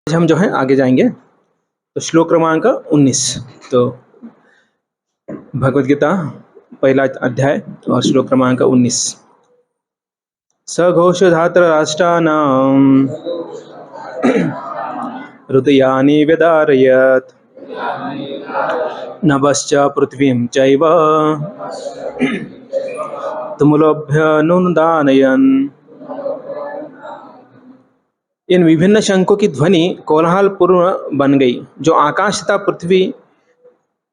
आज हम जो है आगे जाएंगे। तो श्लोक क्रमांक 19। तो भगवद गीता पहला अध्याय और श्लोक क्रमांक 19। सघोषधात्र राष्ट्राणां हृदयानि व्यदारयत् नभश्च पृथ्वीं चैव तुमुलोऽभ्यनुदानयन्। इन विभिन्न शंखों की ध्वनि कोलाहलपूर्ण बन गई, जो आकाश तथा पृथ्वी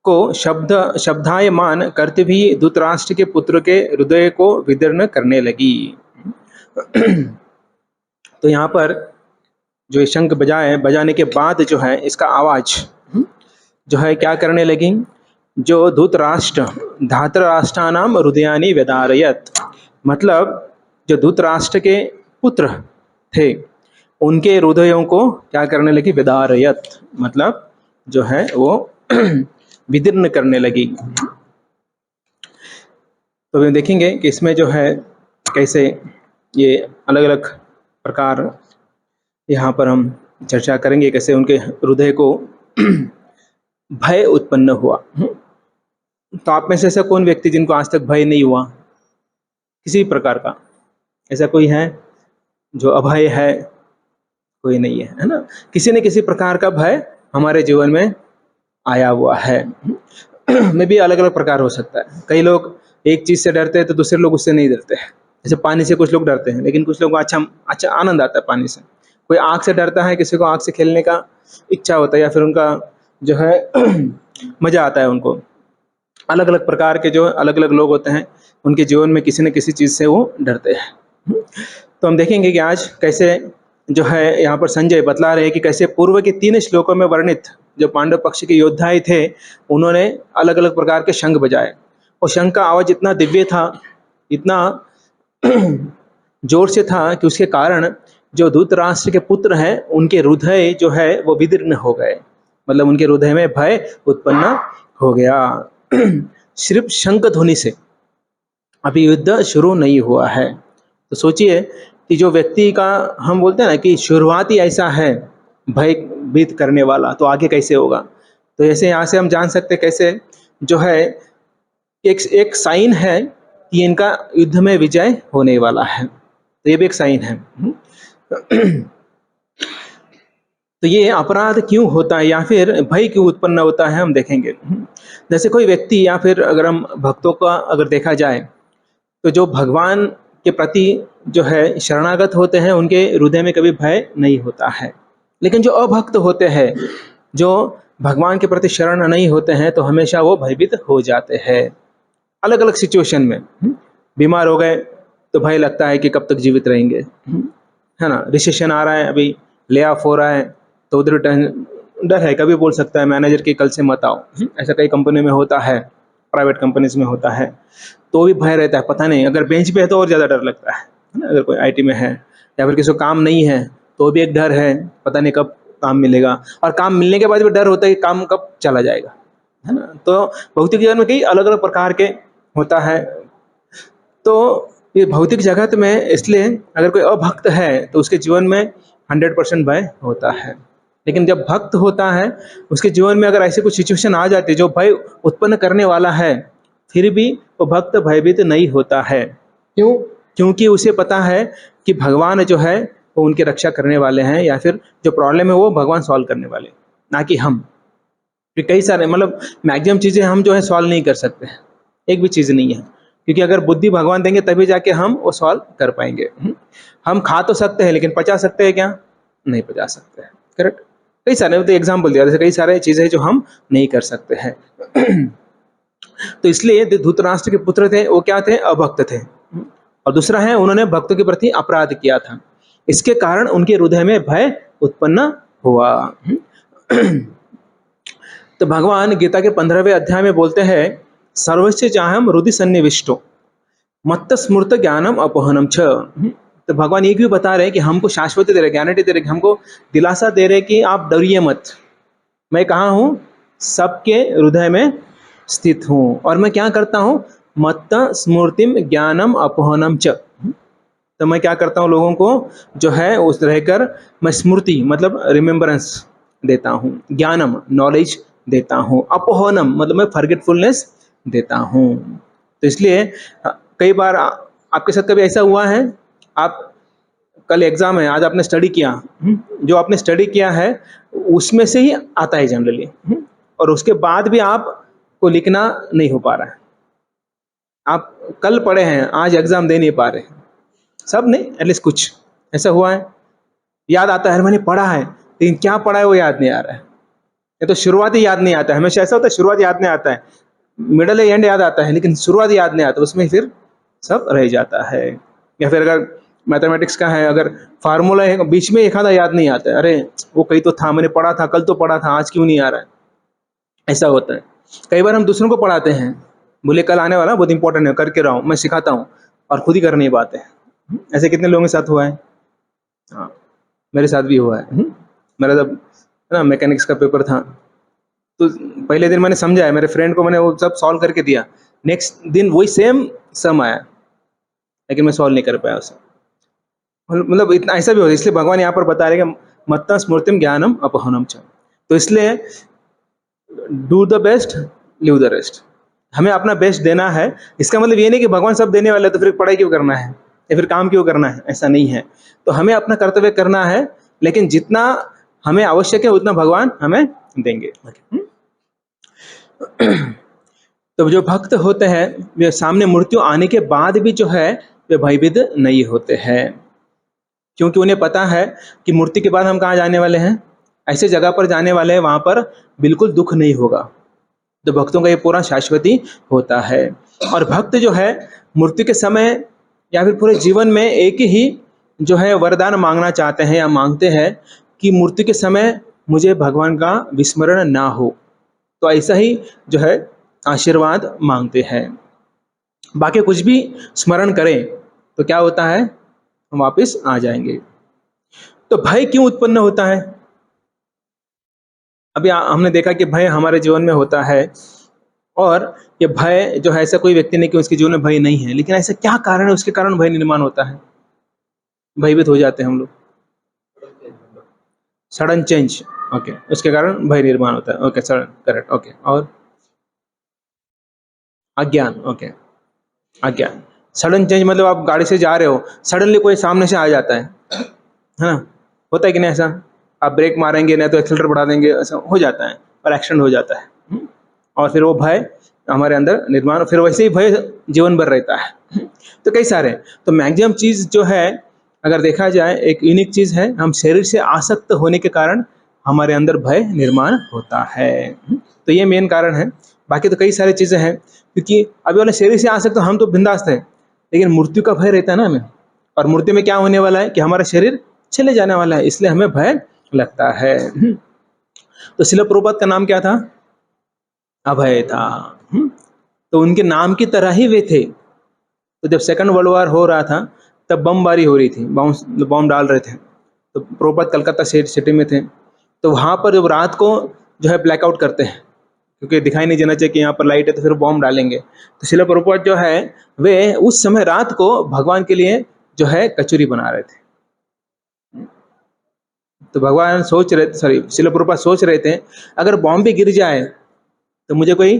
को शब्दायमान करते भी धृतराष्ट्र के पुत्र के हृदय को विदीर्ण करने लगी। तो यहाँ पर जो ये शंख बजाने के बाद जो है इसका आवाज जो है क्या करने लगी, जो धातराष्ट्राणाम हृदयानि व्यदारयत्, मतलब जो धृतराष्ट्र के पुत्र थे उनके हृदयों को क्या करने लगी, व्यदारयत्, मतलब जो है वो विदीर्ण करने लगी। तो हम देखेंगे कि इसमें जो है कैसे ये अलग अलग प्रकार यहाँ पर हम चर्चा करेंगे, कैसे उनके हृदय को भय उत्पन्न हुआ। तो आप में से ऐसा कौन व्यक्ति जिनको आज तक भय नहीं हुआ किसी प्रकार का? ऐसा कोई है जो अभय है? कोई नहीं है ना? किसी न किसी प्रकार का भय हमारे जीवन में आया हुआ है। में भी अलग अलग प्रकार हो सकता है। कई लोग एक चीज से डरते हैं तो दूसरे लोग उससे नहीं डरते हैं। जैसे पानी से कुछ लोग डरते हैं, लेकिन कुछ लोग को अच्छा आनंद आता है पानी से। कोई आग से डरता है, किसी को आग से खेलने का इच्छा होता है, या फिर उनका जो है मजा आता है उनको। अलग अलग प्रकार के जो अलग अलग लोग होते हैं, उनके जीवन में किसी न किसी चीज से वो डरते हैं। तो हम देखेंगे कि आज कैसे जो है यहाँ पर संजय बतला रहे हैं कि कैसे पूर्व के 3 श्लोकों में वर्णित जो पांडव पक्ष के योद्धाएं थे, उन्होंने अलग अलग प्रकार के शंख बजाए, और शंख का आवाज इतना दिव्य था, इतना जोर से था कि उसके कारण जो धृतराष्ट्र के पुत्र हैं उनके हृदय जो है वो विदीर्ण हो गए, मतलब उनके हृदय में भय उत्पन्न हो गया। सिर्फ शंख ध्वनि से अभी युद्ध शुरू नहीं हुआ है। तो सोचिए कि जो व्यक्ति का हम बोलते हैं ना कि शुरुआती ऐसा है भयभीत करने वाला, तो आगे कैसे होगा? तो ऐसे यहाँ से हम जान सकते कैसे जो है एक साइन है कि इनका युद्ध में विजय होने वाला है। तो ये भी एक साइन है। तो ये अपराध क्यों होता है या फिर भय क्यों उत्पन्न होता है, हम देखेंगे। जैसे कोई व्यक्ति या फिर अगर हम भक्तों का अगर देखा जाए, तो जो भगवान के प्रति जो है शरणागत होते हैं उनके हृदय में कभी भय नहीं होता है। लेकिन जो अभक्त होते हैं, जो भगवान के प्रति शरण नहीं होते हैं, तो हमेशा वो भयभीत हो जाते हैं। अलग अलग सिचुएशन में बीमार हो गए तो भय लगता है कि कब तक जीवित रहेंगे, है ना? रिसेशन आ रहा है, अभी ले ऑफ हो रहा है, तो उधर डर है, कभी बोल सकता है मैनेजर की कल से मत आओ। ऐसा कई कंपनी में होता है, प्राइवेट कंपनीज में होता है, तो भी भय रहता है। पता नहीं, अगर बेंच पे है तो और ज़्यादा डर लगता है ना? अगर कोई आईटी में है या फिर किसी को काम नहीं है तो भी एक डर है, पता नहीं कब काम मिलेगा, और काम मिलने के बाद भी डर होता है कि काम कब चला जाएगा, है ना? तो भौतिक जीवन में कई अलग अलग प्रकार के होता है। तो ये भौतिक जगत में इसलिए अगर कोई अभक्त है तो उसके जीवन में 100% भय होता है। लेकिन जब भक्त होता है उसके जीवन में अगर ऐसे कुछ सिचुएशन आ जाती है जो भय उत्पन्न करने वाला है, फिर भी वो भक्त भयभीत नहीं होता है। क्यों? क्योंकि उसे पता है कि भगवान जो है वो उनकी रक्षा करने वाले हैं, या फिर जो प्रॉब्लम है वो भगवान सॉल्व करने वाले, ना कि हम। फिर कई सारे मतलब मैक्सिमम चीज़ें हम जो है सॉल्व नहीं कर सकते, एक भी चीज़ नहीं है, क्योंकि अगर बुद्धि भगवान देंगे तभी जाके हम वो सॉल्व कर पाएंगे। हम खा तो सकते हैं लेकिन पचा सकते हैं क्या? नहीं पचा सकते हैं। करेक्ट? कई सारे तो एग्जाम्पल दिया, जैसे कई सारे चीज़ें जो हम नहीं कर सकते हैं। तो इसलिए धृतराष्ट्र के पुत्र थे वो क्या थे? अभक्त थे। और दूसरा है उन्होंने भक्तों के प्रति अपराध किया था, इसके कारण उनके हृदय में भय उत्पन्न हुआ। तो भगवान गीता के 15वें अध्याय में बोलते हैं, सर्वस्य चाहम हृदय सन्निविष्टो मत्त स्मृत ज्ञानम अपहनम छ। तो भगवान ये भी बता रहे हैं कि हमको शाश्वती दे रहे, गारंटी दे रहे, हमको दिलासा दे रहे कि आप डरिए मत, मैं कहाँ हूँ? सबके हृदय में स्थित हूँ, और मैं क्या करता हूँ? मत्त स्मृतिम ज्ञानम अपहनम च। तो मैं क्या करता हूँ, लोगों को जो है उस रहकर मैं स्मृति मतलब रिमेम्बरेंस देता हूँ, ज्ञानम नॉलेज देता हूँ, अपोहनम मतलब मैं फॉरगेटफुलनेस देता हूँ। तो इसलिए कई बार आपके साथ कभी ऐसा हुआ है, आप कल एग्जाम है, आज आपने स्टडी किया, जो आपने स्टडी किया है उसमें से ही आता है जनरली, और उसके बाद भी आपको लिखना नहीं हो पा रहा है। आप कल पढ़े हैं, आज एग्जाम दे नहीं पा रहे हैं, सब नहीं एटलीस्ट कुछ ऐसा हुआ है। याद आता है मैंने पढ़ा है, लेकिन क्या पढ़ा है वो याद नहीं आ रहा है। ये तो शुरुआत ही याद नहीं आता है, हमेशा ऐसा होता है शुरुआत याद नहीं आता है, मिडल एंड याद आता है लेकिन शुरुआत याद नहीं आता, उसमें फिर सब रह जाता है। या फिर अगर मैथमेटिक्स का है, अगर फार्मूला है बीच में एक आधा याद नहीं आता है, अरे वो कहीं तो था, मैंने पढ़ा था, कल तो पढ़ा था, आज क्यों नहीं आ रहा है, ऐसा होता है। कई बार हम दूसरों को पढ़ाते हैं, बोले कल आने वाला बहुत इंपॉर्टेंट है, करके रहा हूँ, मैं सिखाता हूँ, और खुद ही कर नहीं पाते हैं। ऐसे कितने लोगों के साथ हुआ है? हाँ, मेरे साथ भी हुआ है। मेरा जब ना मैकेनिक्स का पेपर था, तो पहले दिन मैंने समझा है, मेरे फ्रेंड को मैंने वो सब सॉल्व करके दिया, नेक्स्ट दिन वही सेम सम आया, लेकिन मैं सॉल्व नहीं कर पाया उसे। मतलब इतना ऐसा भी होता है, इसलिए भगवान यहाँ पर बता रहे हैं मत्ता स्मृतिम ज्ञानम अपहनम च। तो इसलिए do the best, live the rest. हमें अपना बेस्ट देना है। इसका मतलब ये नहीं कि भगवान सब देने वाले तो फिर पढ़ाई क्यों करना है या फिर काम क्यों करना है, ऐसा नहीं है। तो हमें अपना कर्तव्य करना है, लेकिन जितना हमें आवश्यक है उतना भगवान हमें देंगे। तो जो भक्त होते हैं वे सामने मृत्यु आने के बाद भी जो है वे भयभीत नहीं होते हैं, क्योंकि उन्हें पता है कि मृत्यु के बाद हम कहाँ जाने वाले हैं, ऐसे जगह पर जाने वाले हैं, वहां पर बिल्कुल दुख नहीं होगा। तो भक्तों का ये पूरा शाश्वती होता है। और भक्त जो है मृत्यु के समय या फिर पूरे जीवन में एक ही जो है वरदान मांगना चाहते हैं या मांगते हैं कि मृत्यु के समय मुझे भगवान का विस्मरण ना हो। तो ऐसा ही जो है आशीर्वाद मांगते हैं। बाकी कुछ भी स्मरण करें तो क्या होता है, हम वापस आ जाएंगे। तो भय क्यों उत्पन्न होता है? अभी हमने देखा कि भय हमारे जीवन में होता है, और ये भय जो है ऐसा कोई व्यक्ति नहीं कि उसके जीवन में भय नहीं है, लेकिन ऐसा क्या कारण है उसके कारण भय निर्माण होता है, भयभीत हो जाते हैं हम लोग? सडन चेंज, ओके, उसके कारण भय निर्माण होता है। Okay, sudden, correct, okay. और अज्ञान, ओके, अज्ञान। सडन चेंज मतलब आप गाड़ी से जा रहे हो, सडनली कोई सामने से आ जाता है ना, होता है कि नहीं ऐसा? आप ब्रेक मारेंगे नहीं तो एक्सीलरेटर बढ़ा देंगे, ऐसा हो जाता है और एक्सीडेंट हो जाता है। और फिर वो भय हमारे अंदर निर्माण, फिर वैसे ही भय जीवन भर रहता है। तो कई सारे, तो मैक्सिमम चीज़ जो है अगर देखा जाए एक यूनिक चीज़ है, हम शरीर से आसक्त होने के कारण हमारे अंदर भय निर्माण होता है। तो ये मेन कारण है। बाकी तो कई सारी चीज़ें हैं, क्योंकि अभी वाले शरीर से आसक्त हम तो बिंदास थे, लेकिन मृत्यु का भय रहता है ना हमें, और मृत्यु में क्या होने वाला है कि हमारा शरीर चले जाने वाला है, इसलिए हमें भय लगता है। तो शिला प्रभुपाद का नाम क्या था? अभय था। तो उनके नाम की तरह ही वे थे। तो जब सेकंड वर्ल्ड वॉर हो रहा था तब बमबारी हो रही थी, बम डाल रहे थे, तो प्रभुपाद कलकत्ता सिटी में थे। तो वहाँ पर जब रात को जो है ब्लैकआउट करते हैं, क्योंकि दिखाई नहीं देना चाहिए कि यहाँ पर लाइट है तो फिर बम डालेंगे, तो शिला प्रभुपाद जो है वे उस समय रात को भगवान के लिए जो है कचौरी बना रहे थे। तो भगवान सोच रहे, सॉरी शिला प्रभुपाद सोच रहे थे अगर बॉम्ब भी गिर जाए तो मुझे कोई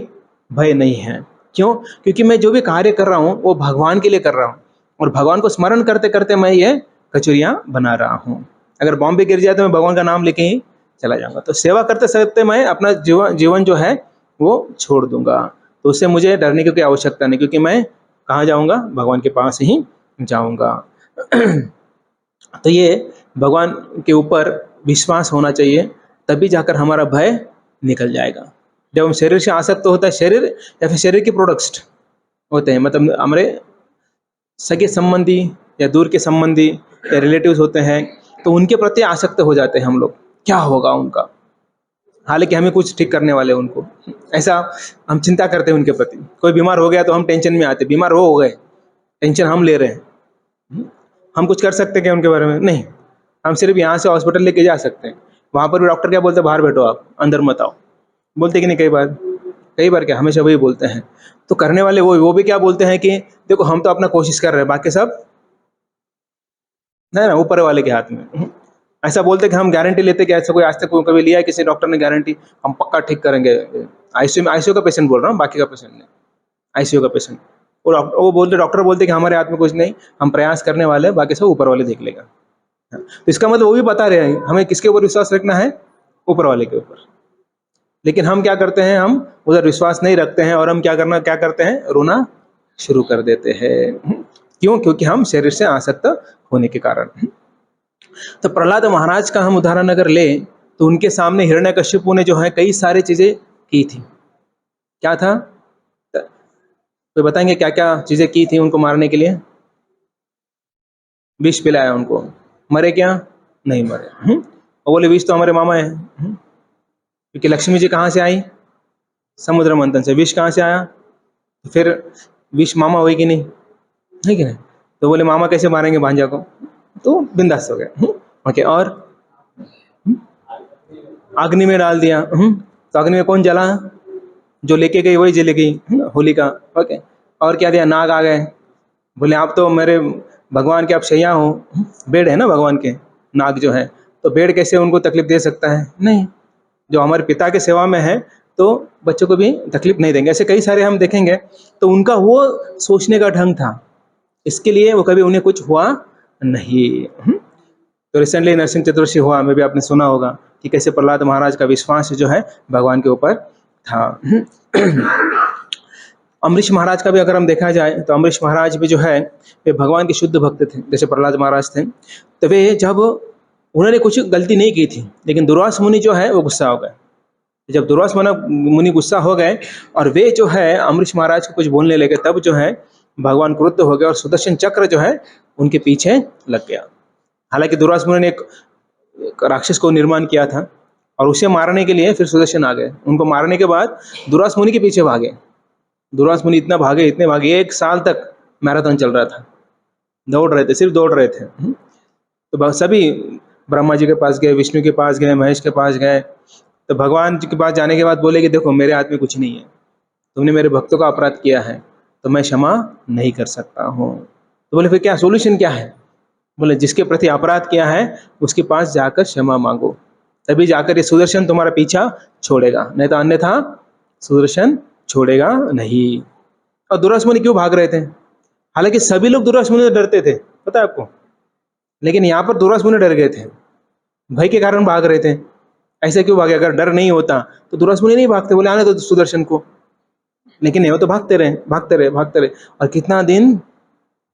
भय नहीं है। क्यों? क्योंकि मैं जो भी कार्य कर रहा हूँ वो भगवान के लिए कर रहा हूँ, और भगवान को स्मरण करते करते मैं ये कचौरियाँ बना रहा हूँ। अगर बॉम्ब भी गिर जाए तो मैं भगवान का नाम लेके ही चला जाऊंगा। तो सेवा करते करते मैं अपना जीवन जो है वो छोड़ दूंगा। तो उससे मुझे डरने की कोई आवश्यकता नहीं, क्योंकि मैं कहाँ जाऊँगा? भगवान के पास ही जाऊँगा। तो ये भगवान के ऊपर विश्वास होना चाहिए, तभी जाकर हमारा भय निकल जाएगा। जब हम शरीर से आसक्त होता है, शरीर या फिर शरीर के प्रोडक्ट्स होते हैं, मतलब हमारे सगे संबंधी या दूर के संबंधी या रिलेटिव्स होते हैं, तो उनके प्रति आसक्त हो जाते हैं हम लोग, क्या होगा उनका, हालांकि हमें कुछ ठीक करने वाले उनको, ऐसा हम चिंता करते हैं उनके प्रति। कोई बीमार हो गया तो हम टेंशन में आते, बीमार हो गए, टेंशन हम ले रहे हैं। हम कुछ कर सकते हैं क्या उनके बारे में? नहीं। हम सिर्फ यहाँ से हॉस्पिटल लेके जा सकते हैं, वहाँ पर भी डॉक्टर क्या बोलते हैं? बाहर बैठो, आप अंदर मत आओ। बोलते कि नहीं? कई बार क्या, हमेशा वही बोलते हैं। तो करने वाले वो भी क्या बोलते हैं कि देखो हम तो अपना कोशिश कर रहे हैं, बाकी सब है ना, ऊपर वाले के हाथ में। ऐसा बोलते कि हम गारंटी लेते कि ऐसा कोई आज तक कभी लिया है किसी डॉक्टर ने गारंटी, हम पक्का ठीक करेंगे। आईसीयू में, आईसीयू का पेशेंट बोल रहा हूँ, बाकी का पेशेंट नहीं, आईसीयू का पेशेंट। वो बोलते, डॉक्टर बोलते कि हमारे हाथ में कुछ नहीं, हम प्रयास करने वाले हैं, बाकी सब ऊपर वाले देख लेगा। तो इसका मतलब वो भी बता रहे हैं हमें किसके ऊपर विश्वास रखना है, ऊपर वाले के ऊपर। लेकिन हम क्या करते हैं, हम उधर विश्वास नहीं रखते हैं और हम क्या करते हैं, रोना शुरू कर देते हैं। क्यों? क्योंकि हम शरीर से आसक्त होने के कारण। तो प्रहलाद महाराज का हम उदाहरण अगर ले, तो उनके सामने हिरण्यकश्यपु ने जो है कई सारी चीजें की थी। क्या था? तो बताएंगे क्या क्या चीजें की थी उनको मारने के लिए? विष पिलाया उनको, मरे क्या? नहीं मरे। और बोले विष तो हमारे मामा है। क्योंकि लक्ष्मी जी कहाँ से आई? समुद्र मंथन से। विष कहाँ से आया? तो फिर विष मामा हुई कि नहीं, है कि नहीं? तो बोले मामा कैसे मारेंगे भांजा को, तो बिंदास हो गए। ओके, और अग्नि में डाल दिया। तो अग्नि में कौन जला? जो लेके गई वही जले गई, होलिका। ओके, और क्या दिया? नाग आ गए। बोले आप तो मेरे भगवान के आप शैया हो, बेड है ना भगवान के, नाग जो है, तो बेड कैसे उनको तकलीफ दे सकता है? नहीं, जो हमारे पिता के सेवा में है तो बच्चों को भी तकलीफ नहीं देंगे। ऐसे कई सारे हम देखेंगे। तो उनका वो सोचने का ढंग था, इसके लिए वो कभी उन्हें कुछ हुआ नहीं। तो रिसेंटली नरसिंह चतुर्दशी हुआ, में भी आपने सुना होगा कि कैसे प्रहलाद महाराज का विश्वास जो है भगवान के ऊपर था। अम्बरीश महाराज का भी अगर हम देखा जाए, तो अम्बरीश महाराज भी जो है वे भगवान के शुद्ध भक्त थे, जैसे प्रहलाद महाराज थे। तो वे जब, उन्होंने कुछ गलती नहीं की थी, लेकिन दुर्वास मुनि जो है वो गुस्सा हो गए। जब दुर्वास मुनि गुस्सा हो गए और वे जो है अम्बरीश महाराज को कुछ बोलने लगे, तब जो है भगवान क्रुद्ध हो गए और सुदर्शन चक्र जो है उनके पीछे लग गया। हालांकि दुर्वास मुनि ने एक राक्षस को निर्माण किया था और उसे मारने के लिए फिर सुदर्शन आ गए। उनको मारने के बाद दुर्वास मुनि के पीछे भागे। दुर्वास मुनि इतना भागे, इतने भागे, 1 साल तक मैराथन चल रहा था, दौड़ रहे थे, सिर्फ दौड़ रहे थे। तो सभी ब्रह्मा जी के पास गए, विष्णु के पास गए, महेश के पास गए। तो भगवान जी के पास जाने के बाद बोले कि देखो मेरे हाथ में कुछ नहीं है, तुमने मेरे भक्तों का अपराध किया है तो मैं क्षमा नहीं कर सकता हूँ। तो बोले फिर क्या सोल्यूशन क्या है? बोले जिसके प्रति अपराध किया है उसके पास जाकर क्षमा मांगो, तभी जाकर ये सुदर्शन तुम्हारा पीछा छोड़ेगा, नहीं तो अन्यथा सुदर्शन छोड़ेगा नहीं। और दुर्वास मुनि क्यों भाग रहे थे? हालांकि सभी लोग दुर्वास मुनि से डरते थे, पता है आपको, लेकिन यहाँ पर दुर्वास मुनि डर गए थे, भय के कारण भाग रहे थे। ऐसे क्यों भागे? अगर डर नहीं होता तो दुर्वास मुनि नहीं भागते, बोले आने दो सुदर्शन को। लेकिन नहीं, वो तो भागते रहे, भागते रहे, भागते रहे। और कितना दिन?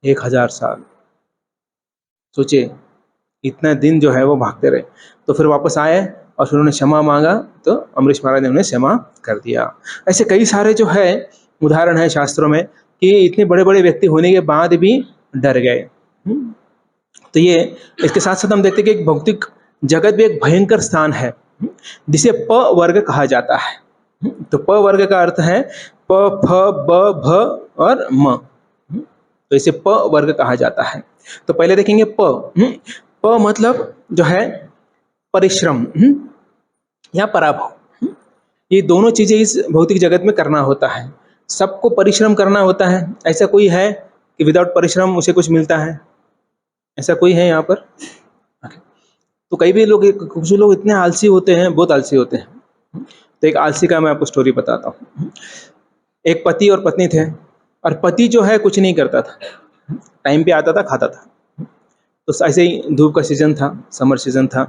1000 साल। सोचिए, इतना दिन जो है वो भागते रहे। तो फिर वापस आए और फिर उन्होंने क्षमा मांगा, तो अम्बरीश महाराज ने उन्हें क्षमा कर दिया। ऐसे कई सारे जो है उदाहरण है शास्त्रों में कि इतने बड़े बड़े व्यक्ति होने के बाद भी डर गए। तो ये, इसके साथ साथ हम देखते हैं कि एक भौतिक जगत भी एक भयंकर स्थान है जिसे प वर्ग कहा जाता है। तो प वर्ग का अर्थ है प, फ, ब, भ और म। तो इसे प वर्ग कहा जाता है। तो पहले देखेंगे प। प मतलब जो है परिश्रम या पराभव। ये दोनों चीजें इस भौतिक जगत में करना होता है। सबको परिश्रम करना होता है। ऐसा कोई है कि विदाउट परिश्रम उसे कुछ मिलता है? ऐसा कोई है यहाँ पर? तो कई भी लोग, कुछ लोग इतने आलसी होते हैं, बहुत आलसी होते हैं। तो एक आलसी का मैं आपको स्टोरी बताता हूँ। एक पति और पत्नी थे और पति जो है कुछ नहीं करता था, टाइम पे आता था, खाता था। तो ऐसे ही धूप का सीजन था, समर सीजन था।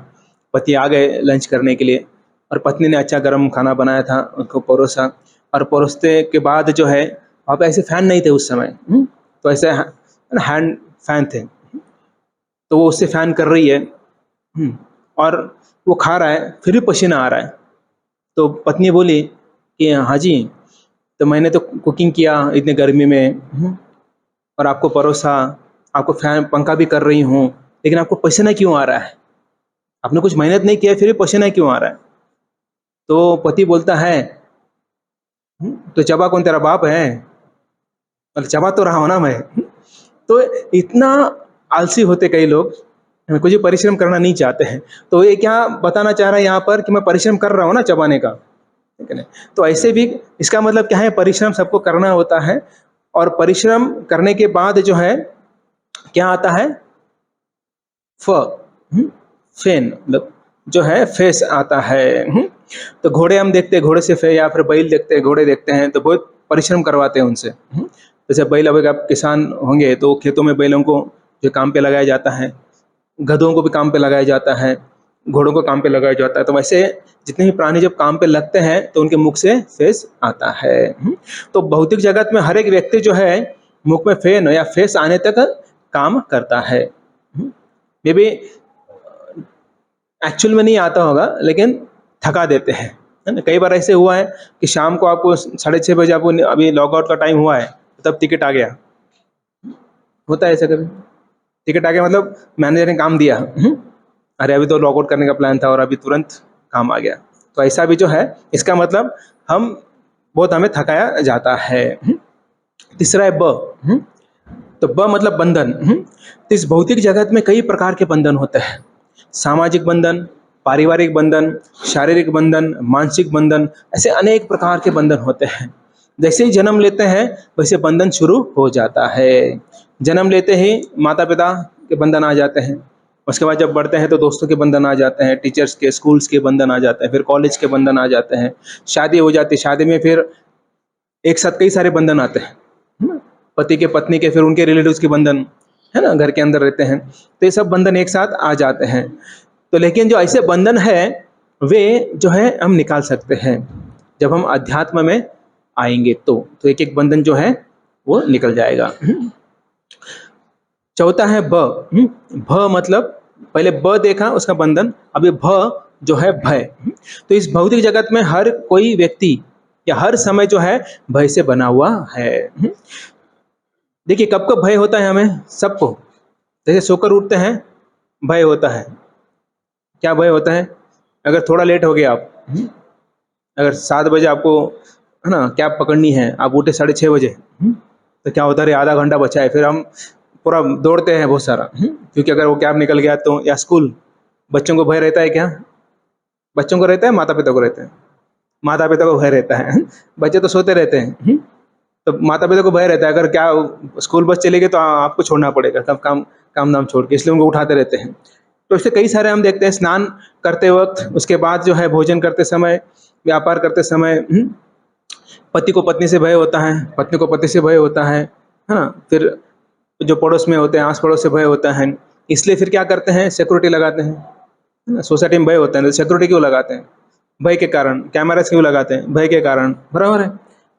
पति आ गए लंच करने के लिए और पत्नी ने अच्छा गर्म खाना बनाया था, उनको परोसा। और परोसते के बाद जो है, वहाँ पे ऐसे फैन नहीं थे उस समय, तो ऐसे हैंड फैन थे। तो वो उससे फैन कर रही है और वो खा रहा है, फिर भी पसीना आ रहा है। तो पत्नी बोली कि हाँ जी, तो मैंने तो कुकिंग किया इतने गर्मी में और आपको परोसा, आपको फैन पंखा भी कर रही हूँ, लेकिन आपको पसीना क्यों आ रहा है? आपने कुछ मेहनत नहीं किया, फिर भी पसीना क्यों आ रहा है? तो पति बोलता है तो चबा कौन, तेरा बाप है? और चबा तो रहा हूं ना मैं। तो इतना आलसी होते कई लोग, कुछ भी परिश्रम करना नहीं चाहते हैं। तो ये क्या बताना चाह रहा है यहाँ पर कि मैं परिश्रम कर रहा हूँ ना चबाने का, ठीक है ना? तो ऐसे भी इसका मतलब क्या है, परिश्रम सबको करना होता है। और परिश्रम करने के बाद जो है क्या आता है? फ, फेन मतलब जो है फेस आता है। तो घोड़े हम देखते हैं, घोड़े से फे, या फिर बैल देखते हैं, घोड़े देखते हैं तो बहुत परिश्रम करवाते हैं उनसे। जैसे बैल, अब आप किसान होंगे तो खेतों में बैलों को जो काम पे लगाया जाता है, गधों को भी काम पे लगाया जाता है, घोड़ों को काम पे लगाया जाता है। तो वैसे जितने भी प्राणी जब काम पे लगते हैं तो उनके मुख से फेस आता है। तो भौतिक जगत में हर एक व्यक्ति जो है मुख में फेन या फेस आने तक काम करता है। मे बी एक्चुअल में नहीं आता होगा लेकिन थका देते हैं, है ना। कई बार ऐसे हुआ है कि शाम को आपको 6:30 बजे आपको अभी लॉग आउट का टाइम हुआ है, तब टिकट आ गया। होता है ऐसा कभी? टिकट आ गया मतलब मैनेजर ने काम दिया, अरे अभी तो लॉग आउट करने का प्लान था और अभी तुरंत काम आ गया। तो ऐसा भी जो है, इसका मतलब हम बहुत हमें थकाया जाता है। तीसरा है ब, तो ब मतलब बंधन। तो इस भौतिक जगत में कई प्रकार के बंधन होते हैं। सामाजिक बंधन, पारिवारिक बंधन, शारीरिक बंधन, मानसिक बंधन, ऐसे अनेक प्रकार के बंधन होते हैं। जैसे ही जन्म लेते हैं वैसे बंधन शुरू हो जाता है। जन्म लेते ही माता पिता के बंधन आ जाते हैं, उसके बाद जब बढ़ते हैं तो दोस्तों के बंधन आ जाते हैं, टीचर्स के, स्कूल्स के बंधन आ जाते हैं, फिर कॉलेज के बंधन आ जाते हैं, शादी हो जाती है, शादी में फिर एक साथ कई सारे बंधन आते हैं, है ना। पति के, पत्नी के, फिर उनके रिलेटिव्स के बंधन, है ना, घर के अंदर रहते हैं, तो ये सब बंधन एक साथ आ जाते हैं। तो लेकिन जो ऐसे बंधन है वे जो है हम निकाल सकते हैं जब हम अध्यात्म में आएंगे, तो एक एक बंधन जो है वो निकल जाएगा। चौथा है ब, भ मतलब पहले ब देखा उसका बंधन, अभी भ जो है भय। तो इस भौतिक जगत में हर कोई व्यक्ति या हर समय जो है भय से बना हुआ है। देखिए कब कब भय होता है हमें सबको, जैसे सोकर उठते हैं भय होता है। क्या भय होता है? अगर थोड़ा लेट हो गया आप, अगर 7 बजे आपको, है ना, कैब पकड़नी है, आप उठे 6:30 बजे, तो क्या होता है, अरे आधा घंटा बचा है, फिर हम पूरा दौड़ते हैं बहुत सारा, क्योंकि अगर वो कैब निकल गया तो। या स्कूल, बच्चों को भय रहता है क्या? बच्चों को रहता है, माता पिता को रहता है? माता पिता को भय रहता है। बच्चे तो सोते रहते हैं, तो माता पिता को भय रहता है अगर क्या स्कूल बस चलेगी तो आपको छोड़ना पड़ेगा, तब काम नाम छोड़ के, इसलिए उनको उठाते रहते हैं। तो इससे कई सारे हम देखते हैं, स्नान करते वक्त, उसके बाद जो है भोजन करते समय, व्यापार करते समय, पति को पत्नी से भय होता है, पत्नी को पति से भय होता है ना। फिर जो पड़ोस में होते हैं, आस पड़ोस से भय होता है, इसलिए फिर क्या करते हैं, सिक्योरिटी लगाते हैं, है ना। सोसाइटी में भय होता है तो सिक्योरिटी क्यों लगाते हैं? भय के कारण। कैमरास क्यों लगाते हैं? भय के कारण, बराबर है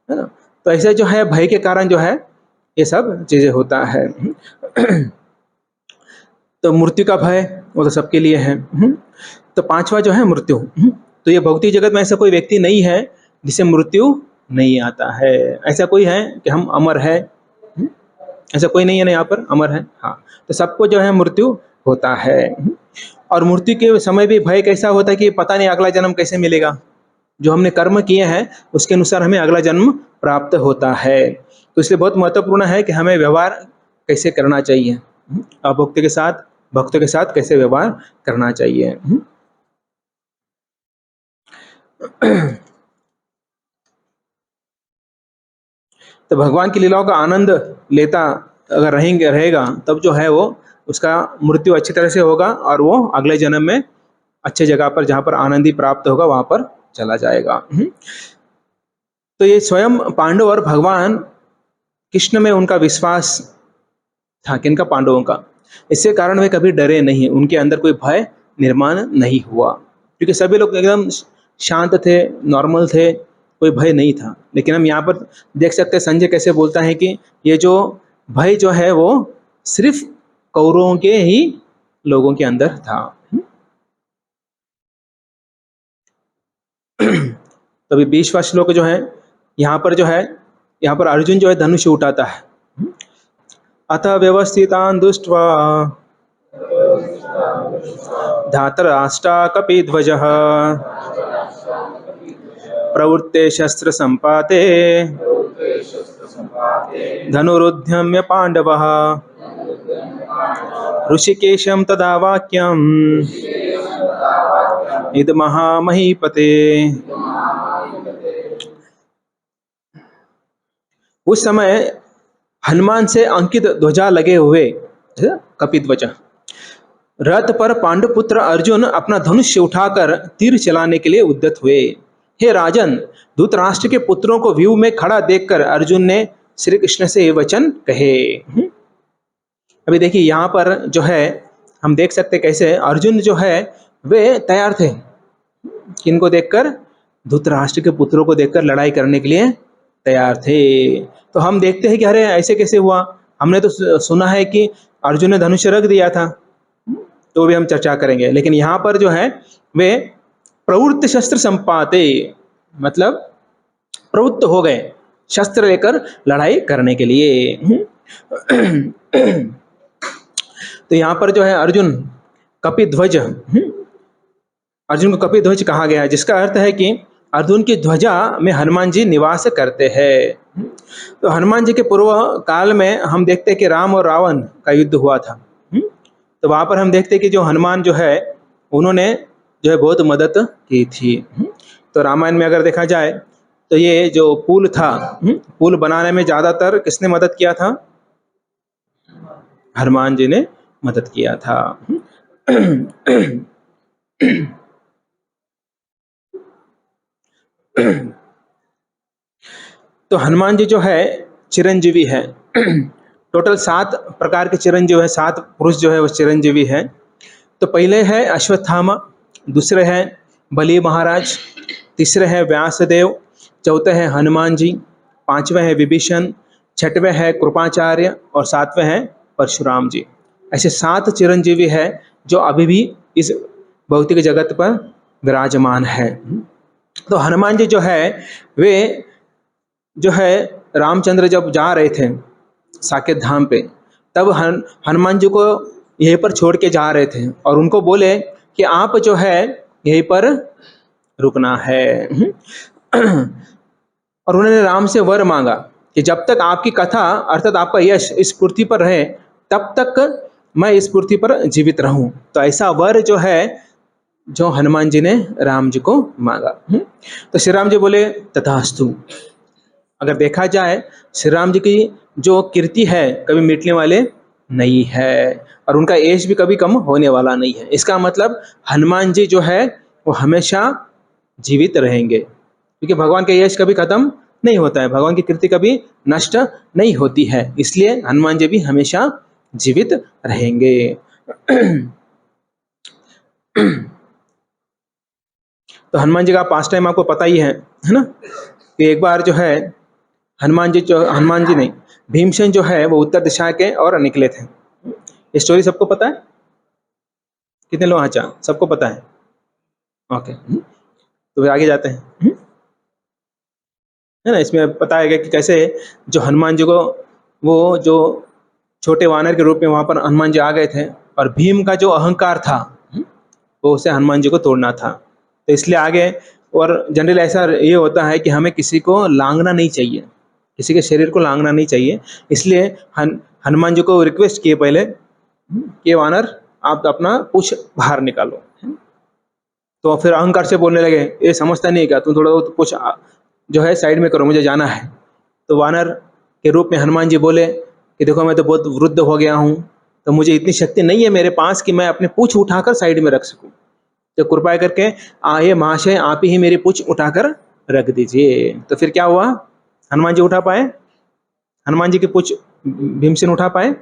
ना। तो ऐसे जो है भय के कारण जो है ये सब चीजें होता है। तो मृत्यु का भय वो तो सबके लिए है। तो पांचवा जो है मृत्यु। तो ये भौतिक जगत में ऐसा कोई व्यक्ति नहीं है जिसे मृत्यु नहीं आता है। ऐसा कोई है कि हम अमर है? ऐसा कोई नहीं है ना यहाँ पर अमर है, हाँ। तो सबको जो है मृत्यु होता है। और मृत्यु के समय भी भय कैसा होता है कि पता नहीं अगला जन्म कैसे मिलेगा। जो हमने कर्म किए हैं उसके अनुसार हमें अगला जन्म प्राप्त होता है। तो इसलिए बहुत महत्वपूर्ण है कि हमें व्यवहार कैसे करना चाहिए, अभुक्त के साथ, भक्तों के साथ कैसे व्यवहार करना चाहिए। तो भगवान की लीलाओं का आनंद लेता अगर रहेगा तब जो है वो उसका मृत्यु अच्छी तरह से होगा और वो अगले जन्म में अच्छे जगह पर, जहाँ पर आनंद ही प्राप्त होगा, वहाँ पर चला जाएगा। तो ये स्वयं पांडव और भगवान कृष्ण में उनका विश्वास था, किनका? पांडवों का। इसके कारण वे कभी डरे नहीं, उनके अंदर कोई भय निर्माण नहीं हुआ, क्योंकि सभी लोग एकदम शांत थे, नॉर्मल थे, कोई भय नहीं था। लेकिन हम यहाँ पर देख सकते हैं संजय कैसे बोलता है कि ये जो भय जो है वो सिर्फ कौरवों के ही लोगों के अंदर था। तो अभी 20वां श्लोक जो है यहाँ पर जो है, यहाँ पर अर्जुन जो है धनुष उठाता है। अथ व्यवस्थितान् दृष्ट्वा धातराष्ट्राकपिध्वजः प्रवृत्ते शस्त्र संपाते धनुरुद्यम्य पांडवः ऋषिकेशं तदा वाक्यम् इद महामहीपते। उस समय हनुमान से अंकित ध्वजा लगे हुए, कपिध्वज, रथ पर पांडुपुत्र अर्जुन अपना धनुष्य उठाकर तीर चलाने के लिए उद्यत हुए। हे राजन, धृतराष्ट्र के पुत्रों को व्यू में खड़ा देखकर अर्जुन ने श्री कृष्ण से ये वचन कहे। अभी देखिए यहाँ पर जो है हम देख सकते कैसे अर्जुन जो है वे तैयार थे, किनको देखकर? धृतराष्ट्र के पुत्रों को देखकर लड़ाई करने के लिए तैयार थे। तो हम देखते हैं कि अरे ऐसे कैसे हुआ, हमने तो सुना है कि अर्जुन ने धनुष रख दिया था, तो भी हम चर्चा करेंगे। लेकिन यहाँ पर जो है वे प्रवृत्त शस्त्र संपाते, मतलब प्रवृत्त हो गए शस्त्र लेकर लड़ाई करने के लिए। तो यहाँ पर जो है अर्जुन कपिध्वज, अर्जुन को कपिध्वज कहा गया है, जिसका अर्थ है कि अर्जुन की ध्वजा में हनुमान जी निवास करते हैं। तो हनुमान जी के पूर्व काल में हम देखते हैं कि राम और रावण का युद्ध हुआ था। तो वहाँ पर हम देखते हैं कि जो हनुमान जो है उन्होंने जो है बहुत मदद की थी। तो रामायण में अगर देखा जाए तो ये जो पुल था, पुल बनाने में ज़्यादातर किसने मदद किया था? हनुमान जी ने मदद किया था। तो हनुमान जी जो है चिरंजीवी है। टोटल 7 प्रकार के चिरंजीवी है, 7 पुरुष जो है वो चिरंजीवी है। तो पहले है अश्वत्थामा, दूसरे हैं बलि महाराज, तीसरे हैं व्यासदेव, चौथे हैं हनुमान जी, पांचवें हैं विभीषण, छठवें हैं कृपाचार्य और सातवें हैं परशुराम जी। ऐसे 7 चिरंजीवी है जो अभी भी इस भौतिक जगत पर विराजमान है। तो हनुमान जी जो है वे जो है रामचंद्र जब जा रहे थे साकेत धाम पे, तब हनुमान जी को यहीं पर छोड़ के जा रहे थे और उनको बोले कि आप जो है यहीं पर रुकना है। और उन्होंने राम से वर मांगा कि जब तक आपकी कथा अर्थात आपका यश इस पृथ्वी पर रहे तब तक मैं इस पृथ्वी पर जीवित रहूं। तो ऐसा वर जो है जो हनुमान जी ने राम जी को मांगा। तो श्री राम जी बोले तथास्तु। अगर देखा जाए श्री राम जी की जो कीर्ति है कभी मिटने वाले नहीं है और उनका यश भी कभी कम होने वाला नहीं है। इसका मतलब हनुमान जी जो है वो हमेशा जीवित रहेंगे, क्योंकि भगवान का यश कभी खत्म नहीं होता है, भगवान की कीर्ति कभी नष्ट नहीं होती है, इसलिए हनुमान जी भी हमेशा जीवित रहेंगे। तो हनुमान जी का पास टाइम आपको पता ही है ना, कि एक बार जो है हनुमान जी नहीं, भीमसेन जो है वो उत्तर दिशा के और निकले थे। ये स्टोरी सबको पता है? कितने लोग? अच्छा, सबको पता है। ओके, तो फिर आगे जाते हैं, है ना। इसमें पता है कि कैसे जो हनुमान जी को वो जो छोटे वानर के रूप में वहाँ पर हनुमान जी आ गए थे और भीम का जो अहंकार था वो उसे हनुमान जी को तोड़ना था। तो इसलिए आगे, और जनरल ऐसा ये होता है कि हमें किसी को लांघना नहीं चाहिए, किसी के शरीर को लांघना नहीं चाहिए, इसलिए हनुमान जी को रिक्वेस्ट किए पहले कि वानर आप अपना पूंछ बाहर निकालो। तो फिर अहंकार से बोलने लगे, ये समझता नहीं क्या, तुम थोड़ा बहुत पूंछ जो है साइड में करो, मुझे जाना है। तो वानर के रूप में हनुमान जी बोले कि देखो मैं तो बहुत वृद्ध हो गया हूँ, तो मुझे इतनी शक्ति नहीं है मेरे पास कि मैं अपने पूंछ उठाकर साइड में रख सकूं। तो कृपया करके आइए महाशय, आप ही मेरी पूंछ उठाकर रख दीजिए। तो फिर क्या हुआ? हनुमान जी उठा पाए? हनुमान जी की पूंछ भीमसेन उठा पाए?